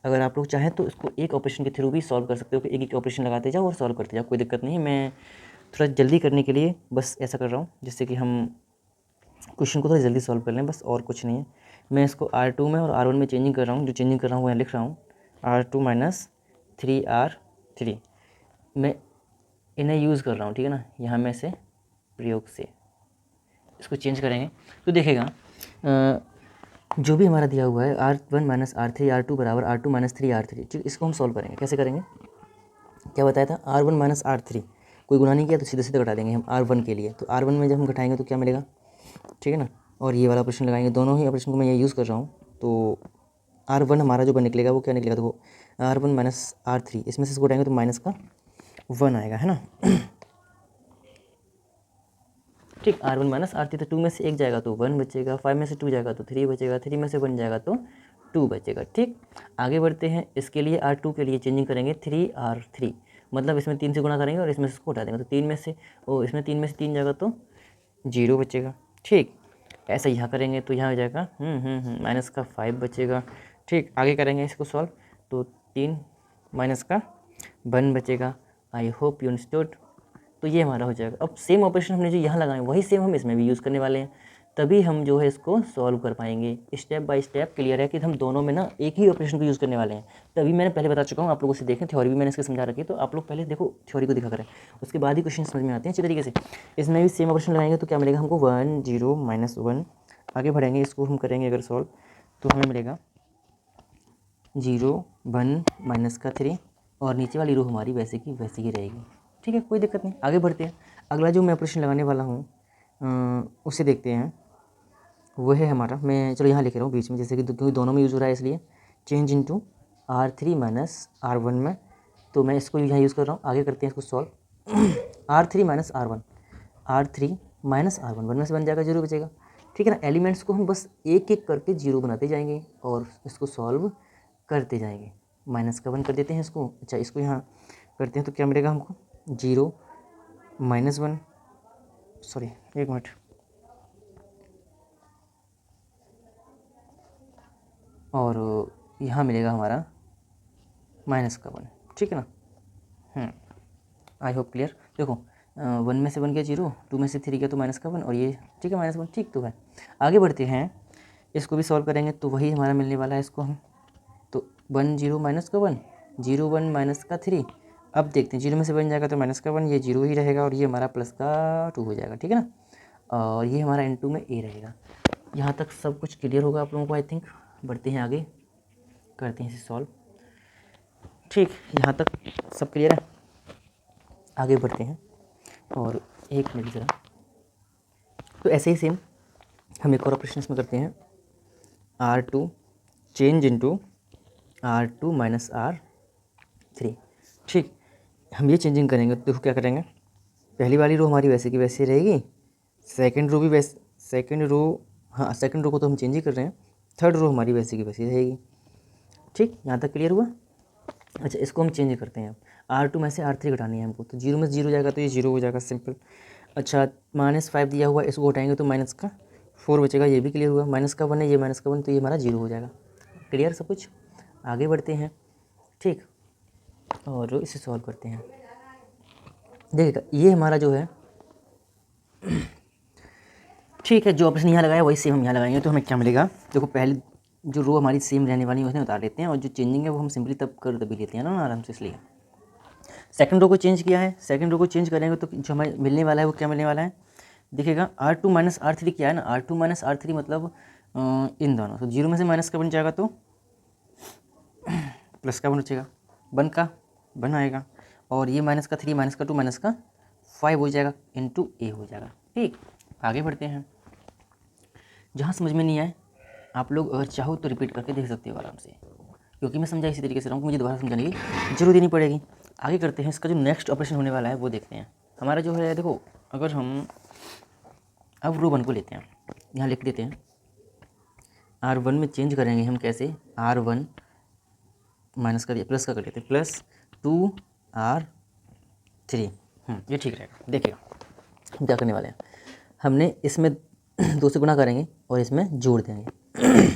अगर आप लोग चाहें तो इसको एक ऑपरेशन के थ्रू भी सॉल्व कर सकते हो कि एक एक ऑपरेशन लगाते जाओ और सॉल्व करते जाओ, कोई दिक्कत नहीं है। मैं थोड़ा जल्दी करने के लिए बस ऐसा कर रहा हूँ जिससे कि हम क्वेश्चन को थोड़ा जल्दी सॉल्व कर लें, बस और कुछ नहीं है। मैं इसको R2 में और R1 में चेंजिंग कर रहा हूँ, जो चेंजिंग कर रहा हूँ वो यहाँ लिख रहा हूँ, R2 माइनस 3R3 मैं इन्हें यूज़ कर रहा हूँ। ठीक है ना, यहाँ में से प्रयोग से इसको चेंज करेंगे तो देखेगा जो भी हमारा दिया हुआ है R1 माइनस R3 R2 बराबर R2 माइनस 3R3। ठीक, इसको हम सॉल्व करेंगे। कैसे करेंगे, क्या बताया था, R1 माइनस R3 कोई गुना नहीं किया तो सीधे सीधे घटा देंगे हम R1 के लिए। तो R1 में जब हम घटाएंगे तो क्या मिलेगा, ठीक है ना, और ये वाला ऑपरेशन लगाएंगे, दोनों ही ऑपरेशन को मैं ये यूज़ कर रहा हूँ। तो R1 हमारा जो निकलेगा वो क्या निकलेगा, तो R1 माइनस R3, इसमें से इसको घटाएंगे तो माइनस का 1 आएगा, है ना। ठीक, R1 माइनस R3, तो 2 में से 1 जाएगा तो 1 बचेगा, 5 में से 2 जाएगा तो 3 बचेगा, 3 में से 1 जाएगा तो 2 बचेगा। ठीक, आगे बढ़ते हैं। इसके लिए R2 के लिए चेंजिंग करेंगे 3R3, मतलब इसमें 3 से गुणा करेंगे और इसमें से इसको हटा देंगे, तो 3 में से इसमें 3 में से 3 जाएगा तो 0 बचेगा। ठीक, ऐसा यहाँ करेंगे तो यहाँ हो जाएगा माइनस का 5 बचेगा। ठीक, आगे करेंगे इसको सॉल्व तो 3 माइनस का 1 बचेगा। I hope you understood. तो ये हमारा हो जाएगा। अब सेम ऑपरेशन हमने जो यहाँ लगाए वही सेम हम इसमें भी यूज़ करने वाले हैं, तभी हम जो है इसको सॉल्व कर पाएंगे। स्टेप बाय स्टेप क्लियर है कि हम दोनों में ना एक ही ऑपरेशन को यूज़ करने वाले हैं। तभी मैंने पहले बता चुका हूँ, आप लोगों से देखें, थ्योरी भी मैंने इसके समझा रखी है, तो आप लोग पहले देखो थ्योरी को दिखा करें, उसके बाद ही क्वेश्चन समझ में आते हैं अच्छी तरीके से। इसमें भी सेम ऑपरेशन लगाएंगे तो क्या मिलेगा हमको, 1 0 माइनस 1। आगे बढ़ेंगे, इसको हम करेंगे अगर सॉल्व तो हमें मिलेगा 0 1 माइनस का 3, और नीचे वाली रो हमारी वैसे की वैसे ही रहेगी। ठीक है, कोई दिक्कत नहीं, आगे बढ़ते हैं। अगला जो मैं ऑपरेशन लगाने वाला हूँ उसे देखते हैं। वो है हमारा, मैं चलो यहाँ लिख रहा हूँ बीच में, जैसे कि क्योंकि दोनों में यूज़ हो रहा है इसलिए change into R3 minus R1 में, तो मैं इसको यहाँ यूज़ कर रहा हूँ। आगे करते हैं इसको solve. R3 minus R1, R3 minus R1, 1 में से बन जाएगा 0 बचेगा। ठीक है ना, एलिमेंट्स को हम बस एक एक करके 0 बनाते जाएंगे और इसको सॉल्व करते जाएंगे। माइनस का 1 कर देते हैं इसको। अच्छा, इसको यहाँ करते हैं तो क्या मिलेगा हमको, 0 माइनस 1, सॉरी एक मिनट, और यहाँ मिलेगा हमारा माइनस का 1। ठीक है ना, आई होप क्लियर। देखो 1 में से 1 गया 0, 2 में से 3 गया तो माइनस का 1, और ये ठीक है माइनस 1, ठीक तो है। आगे बढ़ते हैं, इसको भी सॉल्व करेंगे तो वही हमारा मिलने वाला है इसको हम, तो 1 0 माइनस का 1, 0 1 माइनस का 3। अब देखते हैं 0 में से बन जाएगा तो माइनस का 1, ये 0 ही रहेगा, और ये हमारा प्लस का 2 हो जाएगा। ठीक है ना, और ये हमारा N2 में A रहेगा। यहाँ तक सब कुछ क्लियर होगा आप लोगों को आई थिंक। बढ़ते हैं आगे, करते हैं इसे सॉल्व। ठीक, यहाँ तक सब क्लियर है, आगे बढ़ते हैं। और एक मिनट ज़रा, तो ऐसे ही सेम हम एक और ऑपरेशन इसमें करते हैं, R2 change into R2 minus R3। ठीक, हम ये चेंजिंग करेंगे तो देखो क्या करेंगे, पहली वाली रो हमारी वैसे की वैसी रहेगी, सेकंड रो भी वैसे, सेकंड रो को तो हम चेंज ही कर रहे हैं, थर्ड रो हमारी वैसी की वैसी रहेगी। ठीक, यहाँ तक क्लियर हुआ। अच्छा, इसको हम चेंज करते हैं, अब R2 में से R3 घटानी है हमको, तो 0 में से 0 जाएगा तो ये 0 हो जाएगा, सिंपल। अच्छा, -5 दिया हुआ, इसको घटाएंगे तो माइनस का 4 बचेगा, ये भी क्लियर हुआ। माइनस का 1 है, ये माइनस का 1, तो ये हमारा 0 हो जाएगा। क्लियर सब कुछ, आगे बढ़ते हैं। ठीक, और इसे सॉल्व करते हैं। देखिएगा ये हमारा जो है ठीक है, जो ऑप्शन यहाँ लगाया वही सेम हम यहाँ लगाएंगे तो हमें क्या मिलेगा। देखो पहले जो रो हमारी सेम रहने वाली है उसमें उतार लेते हैं, और जो चेंजिंग है वो हम सिंपली तब कर तभी लेते हैं ना आराम से, इसलिए सेकंड रो को चेंज किया है। सेकंड रो को चेंज करेंगे तो जो हमें मिलने वाला है वो क्या मिलने वाला है। देखिएगा R2 माइनस R3 क्या है ना, R2 माइनस R3 मतलब इन दोनों, तो जीरो में से माइनस का बन जाएगा तो प्लस का बन बचेगा, वन का वन आएगा, और ये माइनस का 3 माइनस का 2 माइनस का 5 हो जाएगा, इंटू ए हो जाएगा। ठीक, आगे बढ़ते हैं। जहाँ समझ में नहीं आए आप लोग अगर चाहो तो रिपीट करके देख सकते हो आराम से, क्योंकि मैं समझा इसी तरीके से रहा हूँ, मुझे दोबारा समझाने की जरूरत ही नहीं पड़ेगी। आगे करते हैं, इसका जो नेक्स्ट ऑपरेशन होने वाला है वो देखते हैं। हमारा जो है देखो, अगर हम अब रो वन को लेते हैं, यहाँ लिख देते हैं R1 में चेंज करेंगे हम कैसे, R1 माइनस कर दिया, प्लस का कर लेते हैं, प्लस 2R3, ये ठीक रहेगा। देखिएगा हम क्या करने वाले हैं, हमने इसमें 2 से गुणा करेंगे और इसमें जोड़ देंगे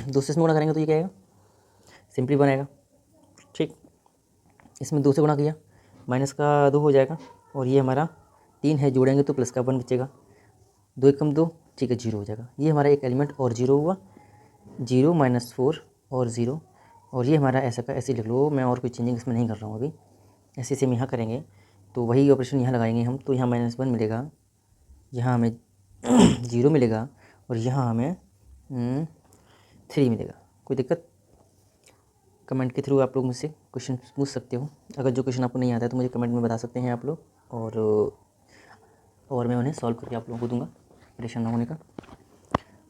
2 से इसमें गुणा करेंगे तो ये क्या आएगा, सिंपली बनाएगा। ठीक, इसमें 2 से गुणा किया, माइनस का 2 हो जाएगा, और ये हमारा 3 है, जोड़ेंगे तो प्लस का 1 बचेगा, 2 एकम 2, ठीक है, 0 हो जाएगा। ये हमारा एक एलिमेंट और 0 हुआ, 0 माइनस 4 और 0, और ये हमारा ऐसा का ऐसे लिख लो, मैं और कोई चेंजिंग इसमें नहीं कर रहा हूँ अभी। ऐसे सेम यहाँ करेंगे तो वही ऑपरेशन यहाँ लगाएंगे हम, तो यहाँ -1 मिलेगा, यहाँ हमें 0 मिलेगा, और यहाँ हमें 3 मिलेगा। कोई दिक्कत, कमेंट के थ्रू आप लोग मुझसे क्वेश्चन पूछ सकते हो। अगर जो क्वेश्चन आपको नहीं आता है तो मुझे कमेंट में बता सकते हैं आप लोग, और मैं उन्हें सॉल्व करके आप लोगों को दूंगा, परेशान ना होने का।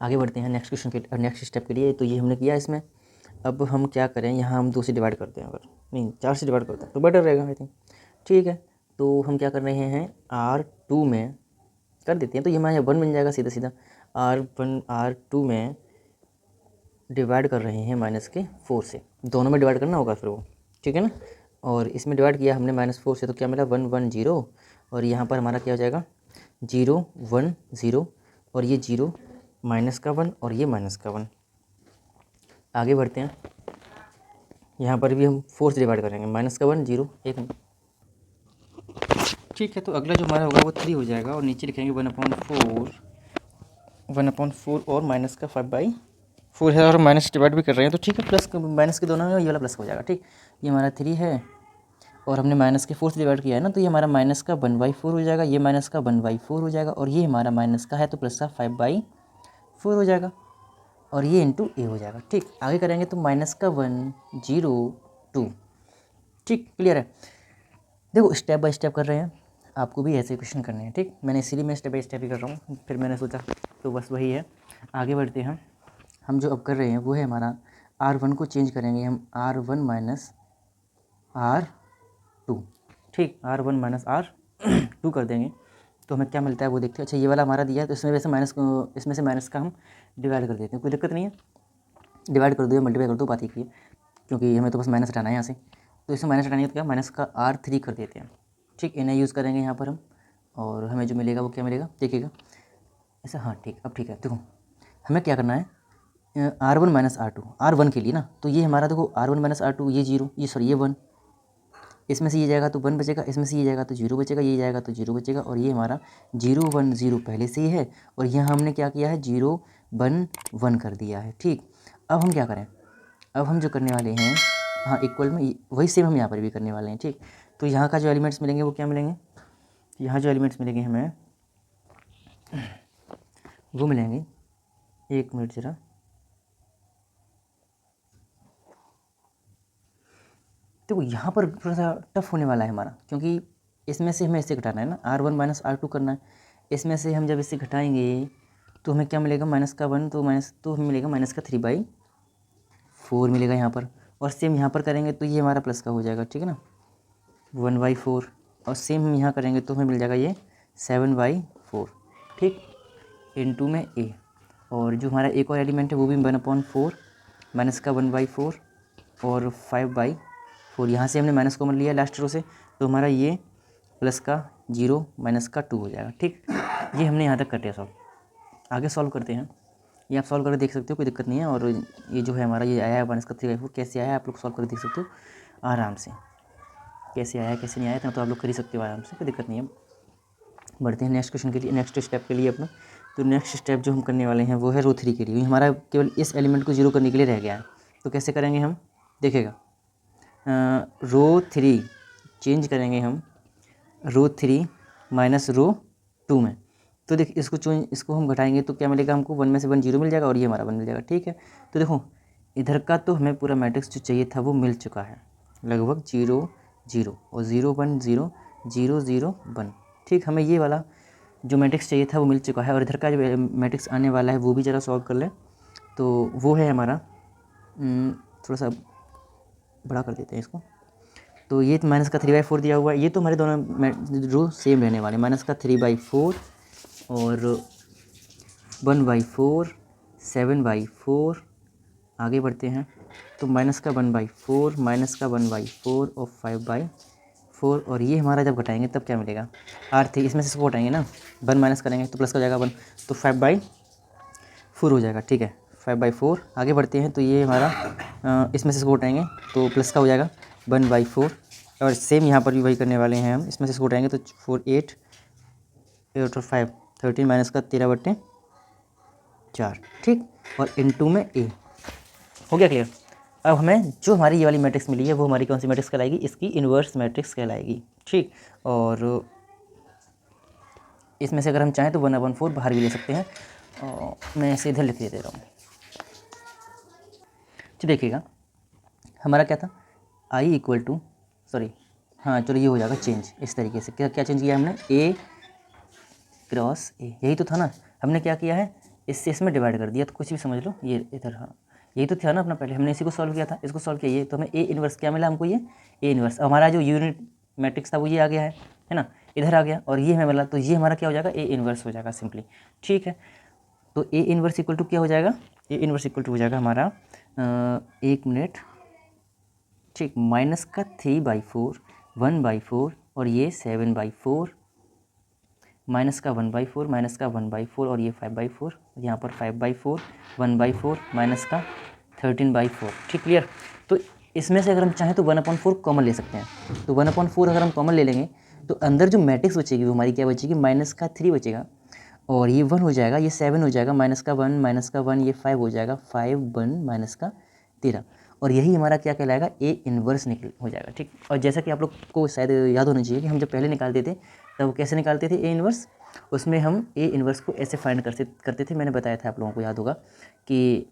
आगे बढ़ते हैं नेक्स्ट क्वेश्चन के, नेक्स्ट स्टेप के लिए। तो ये हमने किया इसमें, अब हम क्या करें, यहाँ हम 2 से डिवाइड करते हैं, अगर नहीं 4 से डिवाइड करते हैं तो बेटर रहेगा आई थिंक। ठीक है, तो हम क्या कर रहे हैं, R2 में कर देते हैं, तो ये हमारा 1 बन जाएगा सीधा सीधा। R2 में डिवाइड कर रहे हैं माइनस के 4 से, दोनों में डिवाइड करना होगा फिर वो, ठीक है ना। और इसमें डिवाइड किया हमने -4 से, तो क्या मिला 1 1 0, और यहाँ पर हमारा क्या हो जाएगा 0 1 0, और ये 0 माइनस का 1 और ये माइनस का 1। आगे बढ़ते हैं, यहाँ पर भी हम 4 से डिवाइड करेंगे, माइनस का 1 0 1। ठीक है, तो अगला जो हमारा होगा वो 3 हो जाएगा, और नीचे लिखेंगे 1/4 और माइनस का 5/4 है, और माइनस डिवाइड भी कर रहे हैं तो ठीक है, प्लस माइनस के दोनों में ये वाला प्लस हो जाएगा। ठीक, ये हमारा 3 है, और हमने माइनस के 4 से डिवाइड किया है ना, तो ये हमारा माइनस का 1/4 हो जाएगा, ये माइनस का 1/4 हो जाएगा, और ये हमारा माइनस का है तो प्लस का 5/4 हो जाएगा, और ये इंटू ए हो जाएगा। ठीक, आगे करेंगे तो माइनस का 1 0 2। ठीक, क्लियर है। देखो स्टेप बाय स्टेप कर रहे हैं, आपको भी ऐसे क्वेश्चन करने हैं। ठीक, मैंने इसीलिए मैं स्टेप बाय स्टेप ही कर रहा हूँ, फिर मैंने सोचा तो बस वही है। आगे बढ़ते हैं, हम जो अब कर रहे हैं वो है हमारा R1 को चेंज करेंगे हम R1 माइनस R2। ठीक, R1 माइनस R2 कर देंगे तो हमें क्या मिलता है वो देखते हैं। अच्छा, ये वाला हमारा दिया है तो इसमें वैसे माइनस को, इसमें से माइनस का हम डिवाइड कर देते हैं, कोई दिक्कत नहीं है, डिवाइड कर दो या मल्टीप्लाई कर दो, बात एक ही है, क्योंकि हमें तो बस माइनस हटाना है यहाँ से। तो इसमें माइनस हटाने है तो क्या, माइनस का R3 कर देते हैं। ठीक, इन्हें यूज़ करेंगे यहाँ पर हम, और हमें जो मिलेगा वो क्या मिलेगा देखिएगा ऐसा। हाँ ठीक, अब ठीक है, देखो हमें क्या करना है, R1 माइनस R2, R1 के लिए ना, तो ये हमारा देखो R1 माइनस R2, ये 0, ये सॉरी ये 1, इसमें से ये जाएगा तो 1 बचेगा, इसमें से ये जाएगा तो 0 बचेगा, ये जाएगा तो 0 बचेगा, और ये हमारा 0 1 0 पहले से ही है, और यहाँ हमने क्या किया है 0 1 1 कर दिया है। ठीक, अब हम क्या करें, अब हम जो करने वाले हैं, हाँ इक्वल में वही सेम हम यहाँ पर भी करने वाले हैं। ठीक, तो यहाँ का जो एलिमेंट्स मिलेंगे वो क्या मिलेंगे, यहाँ जो एलिमेंट्स मिलेंगे हमें वो मिलेंगे, एक मिनट ज़रा, तो यहाँ पर थोड़ा सा टफ होने वाला है हमारा, क्योंकि इसमें से हमें इससे घटाना है ना, R1 माइनस R2 करना है। इसमें से हम जब इससे घटाएंगे तो हमें क्या मिलेगा, माइनस का 1, तो हमें मिलेगा माइनस का 3/4 मिलेगा यहाँ पर, और सेम यहाँ पर करेंगे तो ये हमारा प्लस का हो जाएगा। ठीक है ना, 1/4, और सेम हम यहाँ करेंगे तो हमें मिल जाएगा ये 7/4। ठीक, इनटू में ए, और जो हमारा एक और एलिमेंट है वो भी 1/4 माइनस का 1/4 और 5/4, यहाँ से हमने माइनस कॉमन लिया लास्ट रो से, तो हमारा ये प्लस का 0 माइनस का 2 हो जाएगा। ठीक, ये हमने यहाँ तक कर लिया सॉल्व। आगे सॉल्व करते हैं, ये आप सॉल्व करके देख सकते हो, कोई दिक्कत नहीं है। और ये जो है हमारा ये आया है माइनस का 3/4, कैसे आया है आप लोग सॉल्व करके देख सकते हो आराम से। कैसे आया कैसे नहीं आया, इतना तो आप लोग कर ही सकते हो आराम से, कोई दिक्कत नहीं है। बढ़ते हैं नेक्स्ट क्वेश्चन के लिए, नेक्स्ट स्टेप के लिए अपना। तो नेक्स्ट स्टेप जो हम करने वाले हैं वो है रो 3 के लिए। हमारा केवल इस एलिमेंट को 0 करने के लिए रह गया है, तो कैसे करेंगे हम, देखिएगा रो 3 चेंज करेंगे हम रो 3 माइनस रो 2 में। तो देख इसको हम घटाएंगे तो क्या मिलेगा हमको, 1 में से 1 0 मिल जाएगा और ये हमारा 1 मिल जाएगा, ठीक है। तो देखो इधर का तो हमें पूरा मैट्रिक्स जो चाहिए था वो मिल चुका है, लगभग 0 0 और 0 1 0 0 0 1, ठीक। हमें ये वाला जो मैट्रिक्स चाहिए था वो मिल चुका है, और इधर का जो मैट्रिक्स आने वाला है वो भी ज़रा सॉल्व कर लें। तो वो है हमारा, थोड़ा सा बड़ा कर देते हैं इसको। तो ये माइनस का 3/4 दिया हुआ है, ये तो हमारे दोनों रो सेम रहने वाले, माइनस का 3/4 और 1/4 7/4। आगे बढ़ते हैं तो माइनस का 1/4 माइनस का 1/4 और 5/4, और ये हमारा जब घटाएंगे तब क्या मिलेगा, R3 इसमें से इसको घटाएंगे ना, 1 माइनस करेंगे तो प्लस का हो जाएगा 1, तो 5/4 हो जाएगा, ठीक है 5/4। आगे बढ़ते हैं तो ये हमारा इसमें से इसको घटाएंगे तो प्लस का हो जाएगा 1/4, और सेम यहाँ पर भी वही करने वाले हैं हम, इसमें से इसको घटाएंगे तो 4 8 8 और 5 13 माइनस का 13/4, ठीक। और इनटू में ए हो गया क्लियर। अब हमें जो हमारी ये वाली मैट्रिक्स मिली है वो हमारी कौन सी मैट्रिक्स कहलाएगी, इसकी इन्वर्स मैट्रिक्स कहलाएगी, ठीक। और इसमें से अगर हम चाहें तो 1/4 बाहर भी ले सकते हैं, और मैं इसे इधर लिख दे रहा हूँ। तो देखिएगा हमारा क्या था, आई इक्वल टू सॉरी हाँ चलो ये हो जाएगा चेंज इस तरीके से। क्या क्या चेंज किया हमने, ए क्रॉस ए, यही तो था ना। हमने क्या किया है, इससे इसमें डिवाइड कर दिया, तो कुछ भी समझ लो ये इधर, हाँ यही तो था ना अपना, पहले हमने इसी को सॉल्व किया था, इसको सॉल्व किया, ये तो हमें ए इन्वर्स क्या मिला हमको, ये ए इन्वर्स। हमारा जो यूनिट मैट्रिक्स था वो ये आ गया है ना, इधर आ गया, और ये हमें मिला, तो ये हमारा क्या हो जाएगा, ए इन्वर्स हो जाएगा सिंपली, ठीक है। तो ए इन्वर्स इक्वल टू क्या हो जाएगा, ए इन्वर्स इक्वल टू हो जाएगा हमारा 1 मिनट, ठीक, माइनस का 3/4 1/4 और ये 7/4, माइनस का 1/4 माइनस का 1/4 और ये 5/4, यहाँ पर 5/4 1/4 माइनस का 13/4, ठीक क्लियर। तो इसमें से अगर हम चाहें तो 1/4 कॉमन ले सकते हैं, तो 1/4 अगर हम कॉमन ले लेंगे तो अंदर जो मैट्रिक्स बचेगी वो हमारी क्या बचेगी, माइनस का 3 बचेगा, और ये 1 हो जाएगा, ये 7 हो जाएगा, माइनस का 1 ये 5 हो जाएगा, 5 1 माइनस का 13, और यही हमारा क्या कहलाएगा, ए इन्वर्स निकल हो जाएगा, ठीक। और जैसा कि आप लोग को शायद याद होना चाहिए कि हम जब पहले निकालते थे तब कैसे निकालते थे ए इन्वर्स, उसमें हम ए इन्वर्स को ऐसे फाइंड करते थे, मैंने बताया था आप लोगों को याद होगा कि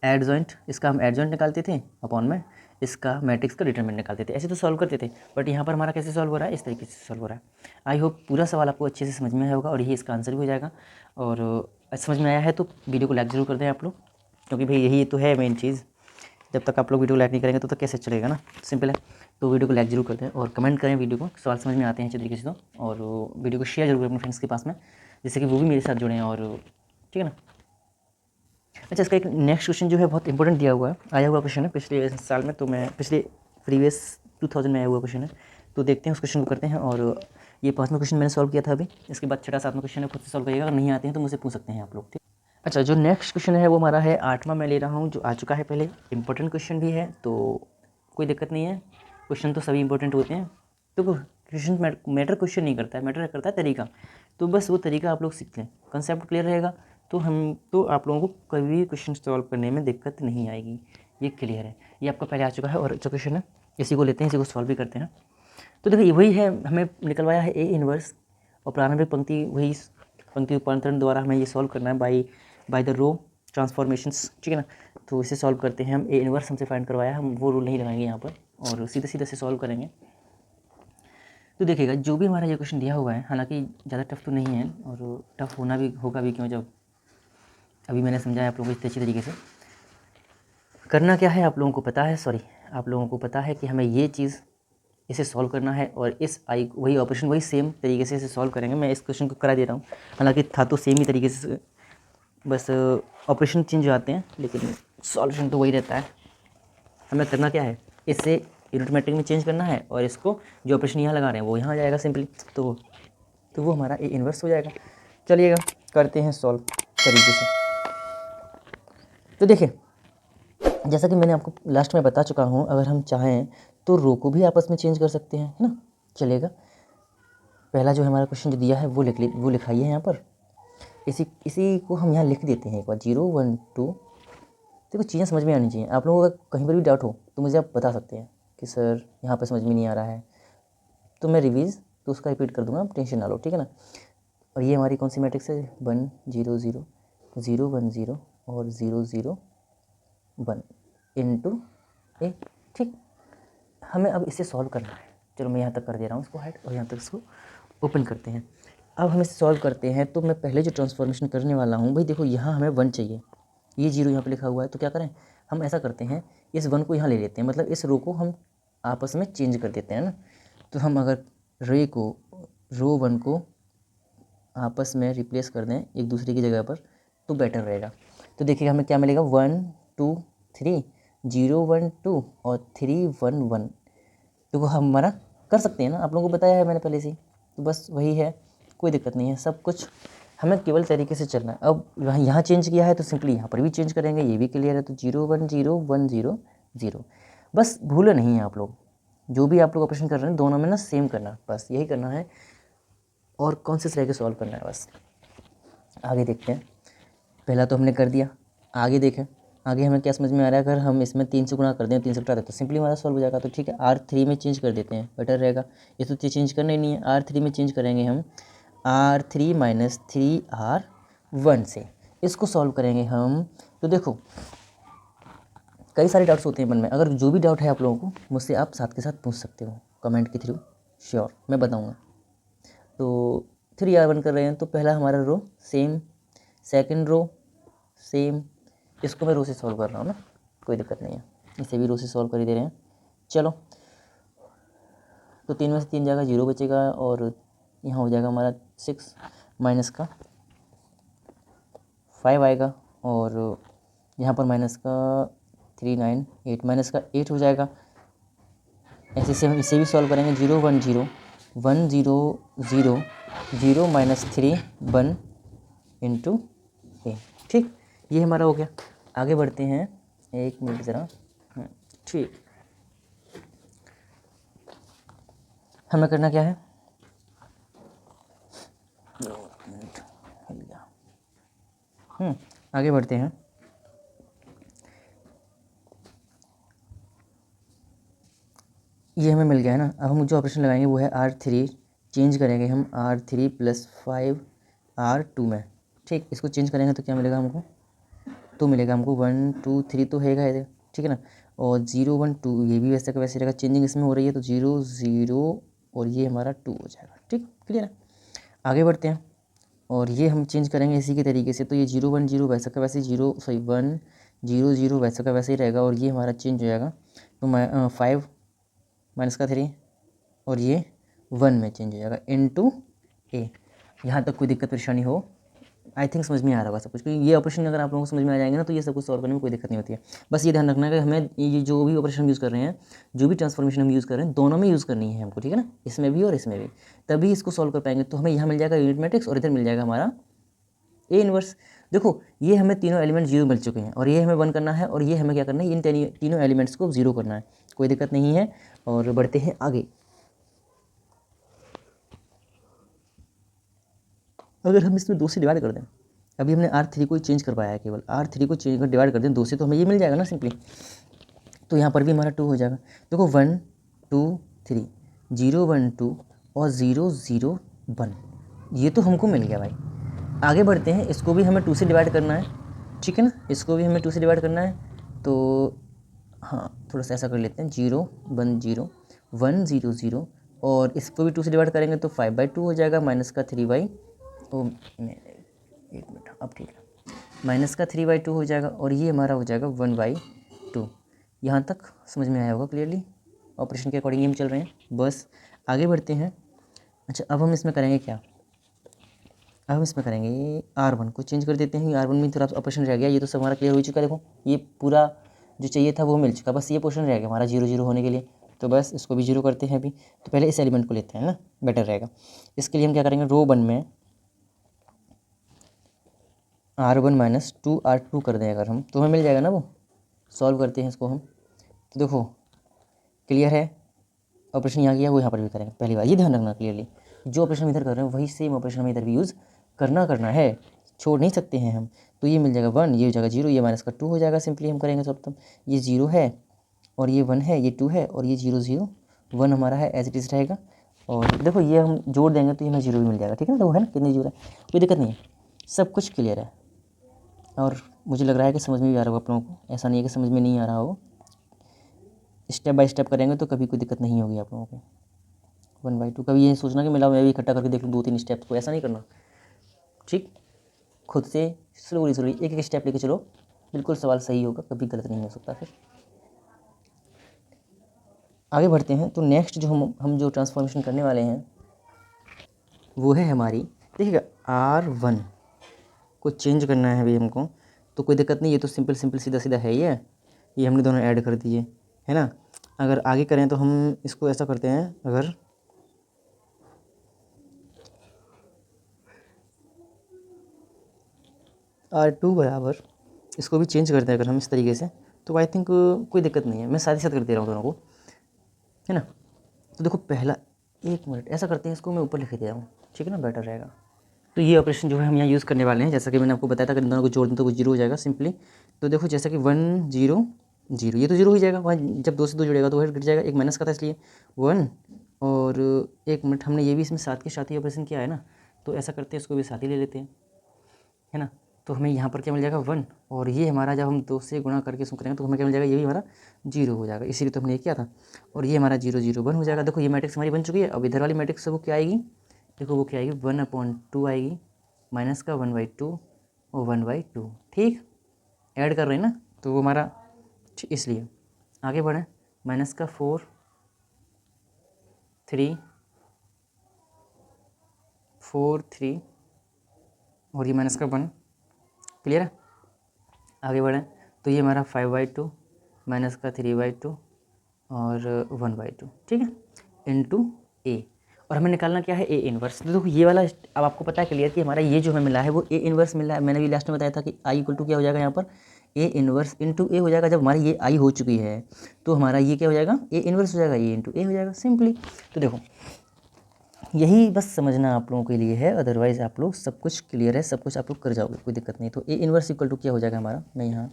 एडजॉइंट, इसका हम एडजॉइंट निकालते थे अपॉन में इसका मैट्रिक्स का डिटरमिनेंट निकालते थे, ऐसे तो सॉल्व करते थे। बट यहाँ पर हमारा कैसे सॉल्व हो रहा है, इस तरीके से सॉल्व हो रहा है। आई होप पूरा सवाल आपको अच्छे से समझ में आया होगा और यही इसका आंसर भी हो जाएगा। और समझ में आया है तो वीडियो को लाइक ज़रूर कर दें आप लोग, क्योंकि भाई यही तो है मेन चीज़, जब तक आप लोग वीडियो को लाइक नहीं करेंगे तो कैसे चलेगा ना, सिंपल है। तो वीडियो को लाइक जरूर करते हैं और कमेंट करें वीडियो को, सवाल समझ में आते हैं अच्छे तरीके से तो, और वीडियो को शेयर जरूर करें अपने फ्रेंड्स के पास में, जिससे कि वो भी मेरे साथ जुड़ें, और ठीक है ना। अच्छा, इसका एक नेक्स्ट क्वेश्चन जो है बहुत इंपॉर्टेंट दिया हुआ है, आया हुआ क्वेश्चन है पिछले साल में, तो मैं पिछले प्रीवियस 2000 में आया हुआ क्वेश्चन है, तो देखते हैं उस क्वेश्चन को करते हैं। और ये 5वां क्वेश्चन मैंने सॉल्व किया था अभी, इसके बाद 6वां 7वां क्वेश्चन है, खुद से सॉल्व करिएगा, अगर नहीं आते हैं तो मुझसे पूछ सकते हैं आप लोग, ठीक। अच्छा, जो नेक्स्ट क्वेश्चन है वो हमारा है 8वां मैं ले रहा हूँ, जो आ चुका है पहले, इंपॉर्टेंट क्वेश्चन भी है, तो कोई दिक्कत नहीं है, क्वेश्चन तो सभी इंपॉर्टेंट होते हैं। तो क्वेश्चन मैटर क्वेश्चन नहीं करता है, मैटर करता है तरीका, तो बस वो तरीका आप लोग सीख लें, कंसेप्ट क्लियर रहेगा तो आप लोगों को कभी क्वेश्चन सॉल्व करने में दिक्कत नहीं आएगी, ये क्लियर है। ये आपका पहले आ चुका है और अच्छा क्वेश्चन है, इसी को लेते हैं, इसी को सॉल्व भी करते हैं। तो देखिए वही है, हमें निकलवाया है ए इन्वर्स, और प्रारंभिक पंक्ति वही पंक्ति रूपांतरण द्वारा हमें ये सॉल्व करना है बाय द रो ट्रांसफॉर्मेशंस, ठीक है ना। तो इसे सॉल्व करते हैं हम, ए इन्वर्स हमसे फाइंड करवाया, हम वो रूल नहीं लगाएंगे यहाँ पर और सीधे सीधे से सॉल्व करेंगे। तो देखिएगा जो भी हमारा ये क्वेश्चन दिया हुआ है, हालांकि ज़्यादा टफ तो नहीं है, और टफ होना भी होगा भी क्यों, जब अभी मैंने समझाया आप लोगों को इतने अच्छी तरीके से। करना क्या है आप लोगों को पता है, आप लोगों को पता है कि हमें ये चीज़ इसे सॉल्व करना है, और इस आई वही ऑपरेशन वही सेम तरीके से इसे सॉल्व करेंगे। मैं इस क्वेश्चन को करा दे रहा हूँ, हालांकि था तो सेम ही तरीके से, बस ऑपरेशन चेंज हो जाते हैं, लेकिन सॉल्यूशन तो वही रहता है। हमें करना क्या है, इससे यूनिट मैट्रिक्स में चेंज करना है, और इसको जो ऑपरेशन यहाँ लगा रहे हैं वो यहाँ आ जाएगा सिंपली, तो वो हमारा ए इन्वर्स हो जाएगा। चलिएगा करते हैं सॉल्व तरीके से। तो देखिए जैसा कि मैंने आपको लास्ट में बता चुका हूँ, अगर हम चाहें तो रो को भी आपस में चेंज कर सकते हैं, है ना, चलेगा। पहला जो हमारा क्वेश्चन जो दिया है वो लिखाइए यहाँ पर। इसी को हम यहाँ लिख देते हैं एक बार, 0 1 2। देखो चीज़ें समझ में आनी चाहिए। आप लोगों का कहीं पर भी डाउट हो तो मुझे आप बता सकते हैं कि सर यहाँ पर समझ में नहीं आ रहा है, तो मैं रिवीज तो उसका रिपीट कर दूंगा, आप टेंशन ना लो, ठीक है ना। और ये हमारी कौन सी मैट्रिक्स है, 1 0 0 0 1 0 और 0 0 1 इंटू ए, ठीक। हमें अब इसे सॉल्व करना है। चलो मैं यहाँ तक कर दे रहा हूँ इसको हाइड, और यहाँ तक इसको ओपन करते हैं। अब हम इसे सॉल्व करते हैं, तो मैं पहले जो ट्रांसफॉर्मेशन करने वाला हूँ भाई, देखो यहाँ हमें 1 चाहिए, ये 0 यहाँ पे लिखा हुआ है, तो क्या करें, हम ऐसा करते हैं, इस 1 को यहाँ ले लेते हैं, मतलब इस रो को हम आपस में चेंज कर देते हैं ना। तो हम अगर रो 1 को आपस में रिप्लेस कर दें एक दूसरे की जगह पर, तो बेटर रहेगा। तो देखिए हमें क्या मिलेगा, 1 2 3 0 1 2 और 3 1 1। देखो हम हमारा कर सकते हैं ना, आप लोगों को बताया है मैंने पहले से ही, तो बस वही है, कोई दिक्कत नहीं है, सब कुछ हमें केवल तरीके से चलना है। अब यहाँ चेंज किया है तो सिंपली यहाँ पर भी चेंज करेंगे, ये भी क्लियर है। तो 0 1 0 1 0 0, बस भूले नहीं है आप लोग, जो भी आप लोग ऑपरेशन कर रहे हैं दोनों में ना सेम करना, बस यही करना है, और कौन से तरह के सॉल्व करना है बस। आगे देखते हैं, पहला तो हमने कर दिया, आगे देखें, आगे हमें क्या समझ में आ रहा है, अगर हम इसमें 3 से गुणा कर दें, 3 से घटा दें तो सिंपली हमारा सॉल्व हो जाएगा। तो ठीक है, R3 में चेंज कर देते हैं, बेटर रहेगा। ये तो चेंज करना ही नहीं है, R3 में चेंज करेंगे हम R3 माइनस 3R1 से, इसको सॉल्व करेंगे हम। तो देखो कई सारे डाउट्स होते हैं मन में, अगर जो भी डाउट है आप लोगों को मुझसे आप साथ के साथ पूछ सकते हो कमेंट के थ्रू, श्योर मैं बताऊँगा। तो 3R1 कर रहे हैं, तो पहला हमारा रो सेम, सेकंड रो सेम, इसको मैं रो से सॉल्व कर रहा हूँ ना, कोई दिक्कत नहीं है, इसे भी रो से सॉल्व कर ही दे रहे हैं। चलो तो 3 में से 3 जाएगा, 0 बचेगा, और यहाँ हो जाएगा हमारा 6 माइनस का 5 आएगा, और यहाँ पर माइनस का 3 9 8 माइनस का 8 हो जाएगा। ऐसे से हम इसे भी सॉल्व करेंगे, 0 1 0 1 0 0 0 माइनस 3 1 इंटू ए, ठीक, ये हमारा हो गया। आगे बढ़ते हैं, एक मिनट ज़रा, ठीक, हमें करना क्या है, आगे बढ़ते हैं। ये हमें मिल गया है ना, अब हम जो ऑपरेशन लगाएंगे वो है R3, चेंज करेंगे हम R3 प्लस 5 R2 में, ठीक, इसको चेंज करेंगे तो क्या मिलेगा हमको, तो मिलेगा हमको 1 2 3 तो हैगा है, ठीक है ना, और 0 1 2 ये भी वैसे का वैसे रहेगा, चेंजिंग इसमें हो रही है, तो 0 0 और ये हमारा 2 हो जाएगा, ठीक, क्लियर है। आगे बढ़ते हैं, और ये हम चेंज करेंगे इसी के तरीके से, तो ये 0 1 0 वैसा का वैसे 1 0 0 वैसा का वैसे ही रहेगा, और ये हमारा चेंज हो जाएगा, तो 5 माइनस का 3 और ये 1 में चेंज हो जाएगा इनटू ए। यहाँ तक कोई दिक्कत परेशानी हो, आई थिंक समझ में आ रहा होगा सब कुछ, क्योंकि ये ऑपरेशन अगर आप लोगों को समझ में आ जाएंगे ना, तो ये सब कुछ सॉल्व करने में कोई दिक्कत नहीं होती है। बस ये ध्यान रखना है कि हमें ये जो भी ऑपरेशन हम यूज़ कर रहे हैं, जो भी ट्रांसफॉर्मेशन हम यूज़ कर रहे हैं, दोनों में यूज़ करनी है हमको, ठीक है ना, इसमें भी और इसमें भी, तभी इसको सॉल्व कर पाएंगे। तो हमें यहाँ मिल जाएगा यूनिट मैट्रिक्स, और इधर मिल जाएगा हमारा ए इनवर्स। देखो ये हमें तीनों एलिमेंट 0 मिल चुके हैं, और ये हमें 1 करना है, और ये हमें क्या करना है, इन तीनों एलिमेंट्स को 0 करना है, कोई दिक्कत नहीं है। और बढ़ते हैं आगे, अगर हम इसमें 2 से डिवाइड कर दें, अभी हमने R3 को चेंज करवाया है, केवल R3 को चेंज कर डिवाइड कर दें 2 से, तो हमें ये मिल जाएगा ना सिंपली, तो यहाँ पर भी हमारा 2 हो जाएगा। देखो 1 2 3 0 1 2 और 0 0 1, ये तो हमको मिल गया भाई। आगे बढ़ते हैं, इसको भी हमें 2 से डिवाइड करना है, ठीक है ना, इसको भी हमें 2 से डिवाइड करना है, तो हाँ थोड़ा सा ऐसा कर लेते हैं, 0 1 0 1 0 0, और इसको भी 2 से डिवाइड करेंगे तो 5/2 हो जाएगा, माइनस का 3/, एक मिनट, अब ठीक है, माइनस का 3/2 हो जाएगा, और ये हमारा हो जाएगा 1/2। यहाँ तक समझ में आया होगा क्लियरली, ऑपरेशन के अकॉर्डिंग हम चल रहे हैं, बस आगे बढ़ते हैं। अच्छा अब हम इसमें करेंगे क्या, अब हम इसमें करेंगे R1 को चेंज कर देते हैं, R1 में थोड़ा ऑपरेशन रह गया, ये तो सब हमारा क्लियर हो चुका है। देखो ये पूरा जो चाहिए था वो मिल चुका, बस ये पोर्शन रह गया हमारा 0 0 होने के लिए, तो बस इसको भी 0 करते हैं अभी। तो पहले इस एलिमेंट को लेते हैं ना, बेटर रहेगा। इसके लिए हम क्या करेंगे, रो 1 में R1 माइनस 2R2 कर दें अगर हम, तो हमें मिल जाएगा ना वो, सॉल्व करते हैं इसको हम। तो देखो क्लियर है। ऑपरेशन यहाँ किया वो यहाँ पर भी करेंगे, पहली बार ये ध्यान रखना क्लियरली, जो ऑपरेशन हम इधर कर रहे हैं वही सेम ऑपरेशन हमें इधर भी यूज़ करना है, छोड़ नहीं सकते हैं हम। तो ये मिल जाएगा 1, ये हो जाएगा 0, ये माइनस का 2 हो जाएगा, सिंपली हम करेंगे सब। तब ये 0 है और ये 1 है, ये 2 है और ये 0 0 1 हमारा है, एज इट इज़ रहेगा। और देखो ये हम जोड़ देंगे तो ये हमें 0 भी मिल जाएगा, ठीक है ना। तो है ना कितनी 0 है, कोई दिक्कत नहीं है, सब कुछ क्लियर है। और मुझे लग रहा है कि समझ में भी आ रहा होगा आप लोगों को, ऐसा नहीं है कि समझ में नहीं आ रहा हो। स्टेप बाय स्टेप करेंगे तो कभी कोई दिक्कत नहीं होगी आप लोगों को। 1/2 कभी ये सोचना कि मैं भी इकट्ठा करके देख लूँ 2-3 स्टेप्स को, ऐसा नहीं करना, ठीक। खुद से स्लोली एक एक स्टेप लेके चलो, बिल्कुल सवाल सही होगा, कभी गलत नहीं हो सकता। फिर आगे बढ़ते हैं। तो नेक्स्ट जो हम जो ट्रांसफॉर्मेशन करने वाले हैं वो है हमारी, देखिएगा R1 को चेंज करना है अभी हमको, तो कोई दिक्कत नहीं, ये तो सिंपल सीधा सीधा है ये हमने दोनों ऐड कर दिए, है ना। अगर आगे करें तो हम इसको ऐसा करते हैं, अगर R2 बराबर, इसको भी चेंज करते हैं अगर हम इस तरीके से, तो आई थिंक कोई दिक्कत नहीं है, मैं साथ ही साथ कर दे रहा हूँ दोनों को, है ना। तो देखो पहला, एक मिनट ऐसा करते हैं, इसको मैं ऊपर लिख दे रहा हूँ, ठीक है ना, बेटर रहेगा। तो ये ऑपरेशन जो है हम यहाँ यूज़ करने वाले हैं, जैसा कि मैंने आपको बताया था कि इन दोनों को जोड़ दें तो वो 0 हो जाएगा सिंपली। तो देखो जैसा कि 1 0 0, ये तो 0 हो जाएगा, वहाँ जब 2 से 2 जुड़ेगा तो वह गिर जाएगा, एक माइनस का था इसलिए 1। और एक मिनट, हमने ये भी इसमें साथ के साथ ही ऑपरेशन किया है ना, तो ऐसा करते हैं इसको भी साथ ही ले लेते हैं, है ना। तो हमें यहाँ पर क्या मिल जाएगा 1, और ये हमारा जब हम 2 से गुणा करके इसको करेंगे तो हमें क्या मिल जाएगा, ये भी हमारा 0 हो जाएगा, इसीलिए तो हमने ये किया था। और ये हमारा 0 0 1 हो जाएगा। देखो ये मैट्रिक्स हमारी बन चुकी है। अब इधर वाली मैट्रिक्स वो क्या आएगी, देखो वो क्या आएगी, 1/2 आएगी, माइनस का 1/2 और 1/2, ठीक। ऐड कर रहे हैं ना, तो वो हमारा इसलिए आगे बढ़ें, माइनस का 4 3 4 3 और ये माइनस का 1, क्लियर है। आगे बढ़ें तो ये हमारा 5/2 माइनस का 3/2 और 1/2, ठीक है, इनटू ए। और हमें निकालना क्या है, ए इनवर्स। तो देखो ये वाला अब आपको पता है क्लियर कि हमारा ये जो हमें मिला है वो ए इनवर्स मिला है। मैंने भी लास्ट में बताया था कि आई इक्वल टू क्या हो जाएगा, यहाँ पर ए इनवर्स इंटू ए हो जाएगा। जब हमारी ये आई हो चुकी है तो हमारा ये क्या हो जाएगा, ए इनवर्स हो जाएगा, ए इंटू ए हो जाएगा सिंपली। तो देखो यही बस समझना आप लोगों के लिए है, अदरवाइज़ आप लोग सब कुछ क्लियर है, सब कुछ आप लोग कर जाओगे, कोई दिक्कत नहीं। तो ए इनवर्स इक्वल टू क्या हो जाएगा हमारा, मैं यहाँ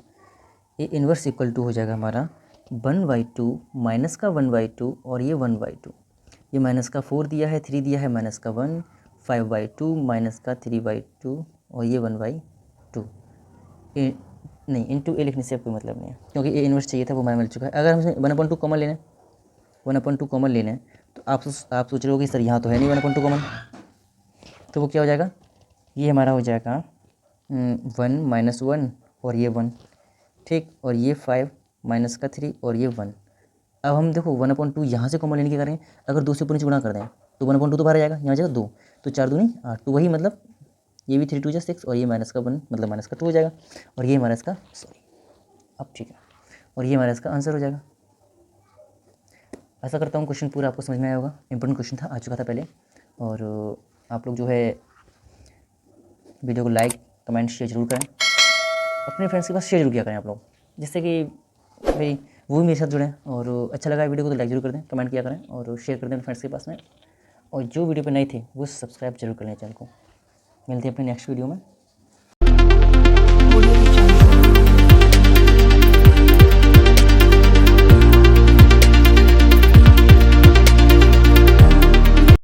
ए इनवर्स इक्वल टू हो जाएगा हमारा 1/2 माइनस का 1/2 और ये 1/2, ये माइनस का 4 दिया है, 3 दिया है, माइनस का 1, 5/2 माइनस का 3/2 और ये 1/2। नहीं, इंटू ए लिखने से कोई मतलब नहीं है, क्योंकि ए इनवर्स चाहिए था, वो हमारा मिल चुका है। अगर हमें 1/2 कॉमन लेना है, 1/2 कॉमन लेना है, तो आप सोच रहे हो कि सर यहाँ तो है नहीं 1/2 कॉमन, तो वो क्या हो जाएगा, ये हमारा हो जाएगा 1 - 1 और ये 1, ठीक। और ये 5 माइनस का 3 और ये 1। अब हम देखो 1/2 यहाँ से कॉमन लेने की करें, अगर 2 से ऊपर नीचे गुणा कर दें तो 1/2 तो बाहर आ जाएगा, यहाँ जाएगा 2, तो 4 दूनी 8, तो वही मतलब ये भी 3 2 6 और ये माइनस का 1 मतलब माइनस का 2 हो जाएगा, और ये हमारा इसका अब ठीक है, और ये हमारा इसका आंसर हो जाएगा। ऐसा करता हूँ क्वेश्चन पूरा आपको समझ में आया होगा, इंपॉर्टेंट क्वेश्चन था, आ चुका था पहले। और आप लोग जो है वीडियो को लाइक कमेंट शेयर जरूर करें, अपने फ्रेंड्स के पास शेयर जरूर किया करें आप लोग, जिससे कि भाई वो भी मेरे साथ जुड़ें। और अच्छा लगा वीडियो को तो लाइक जरूर कर दें, कमेंट किया करें और शेयर कर दें फ्रेंड्स के पास में। और जो वीडियो पे नए थे वो सब्सक्राइब जरूर कर लें चैनल को। मिलते हैं अपने नेक्स्ट वीडियो में।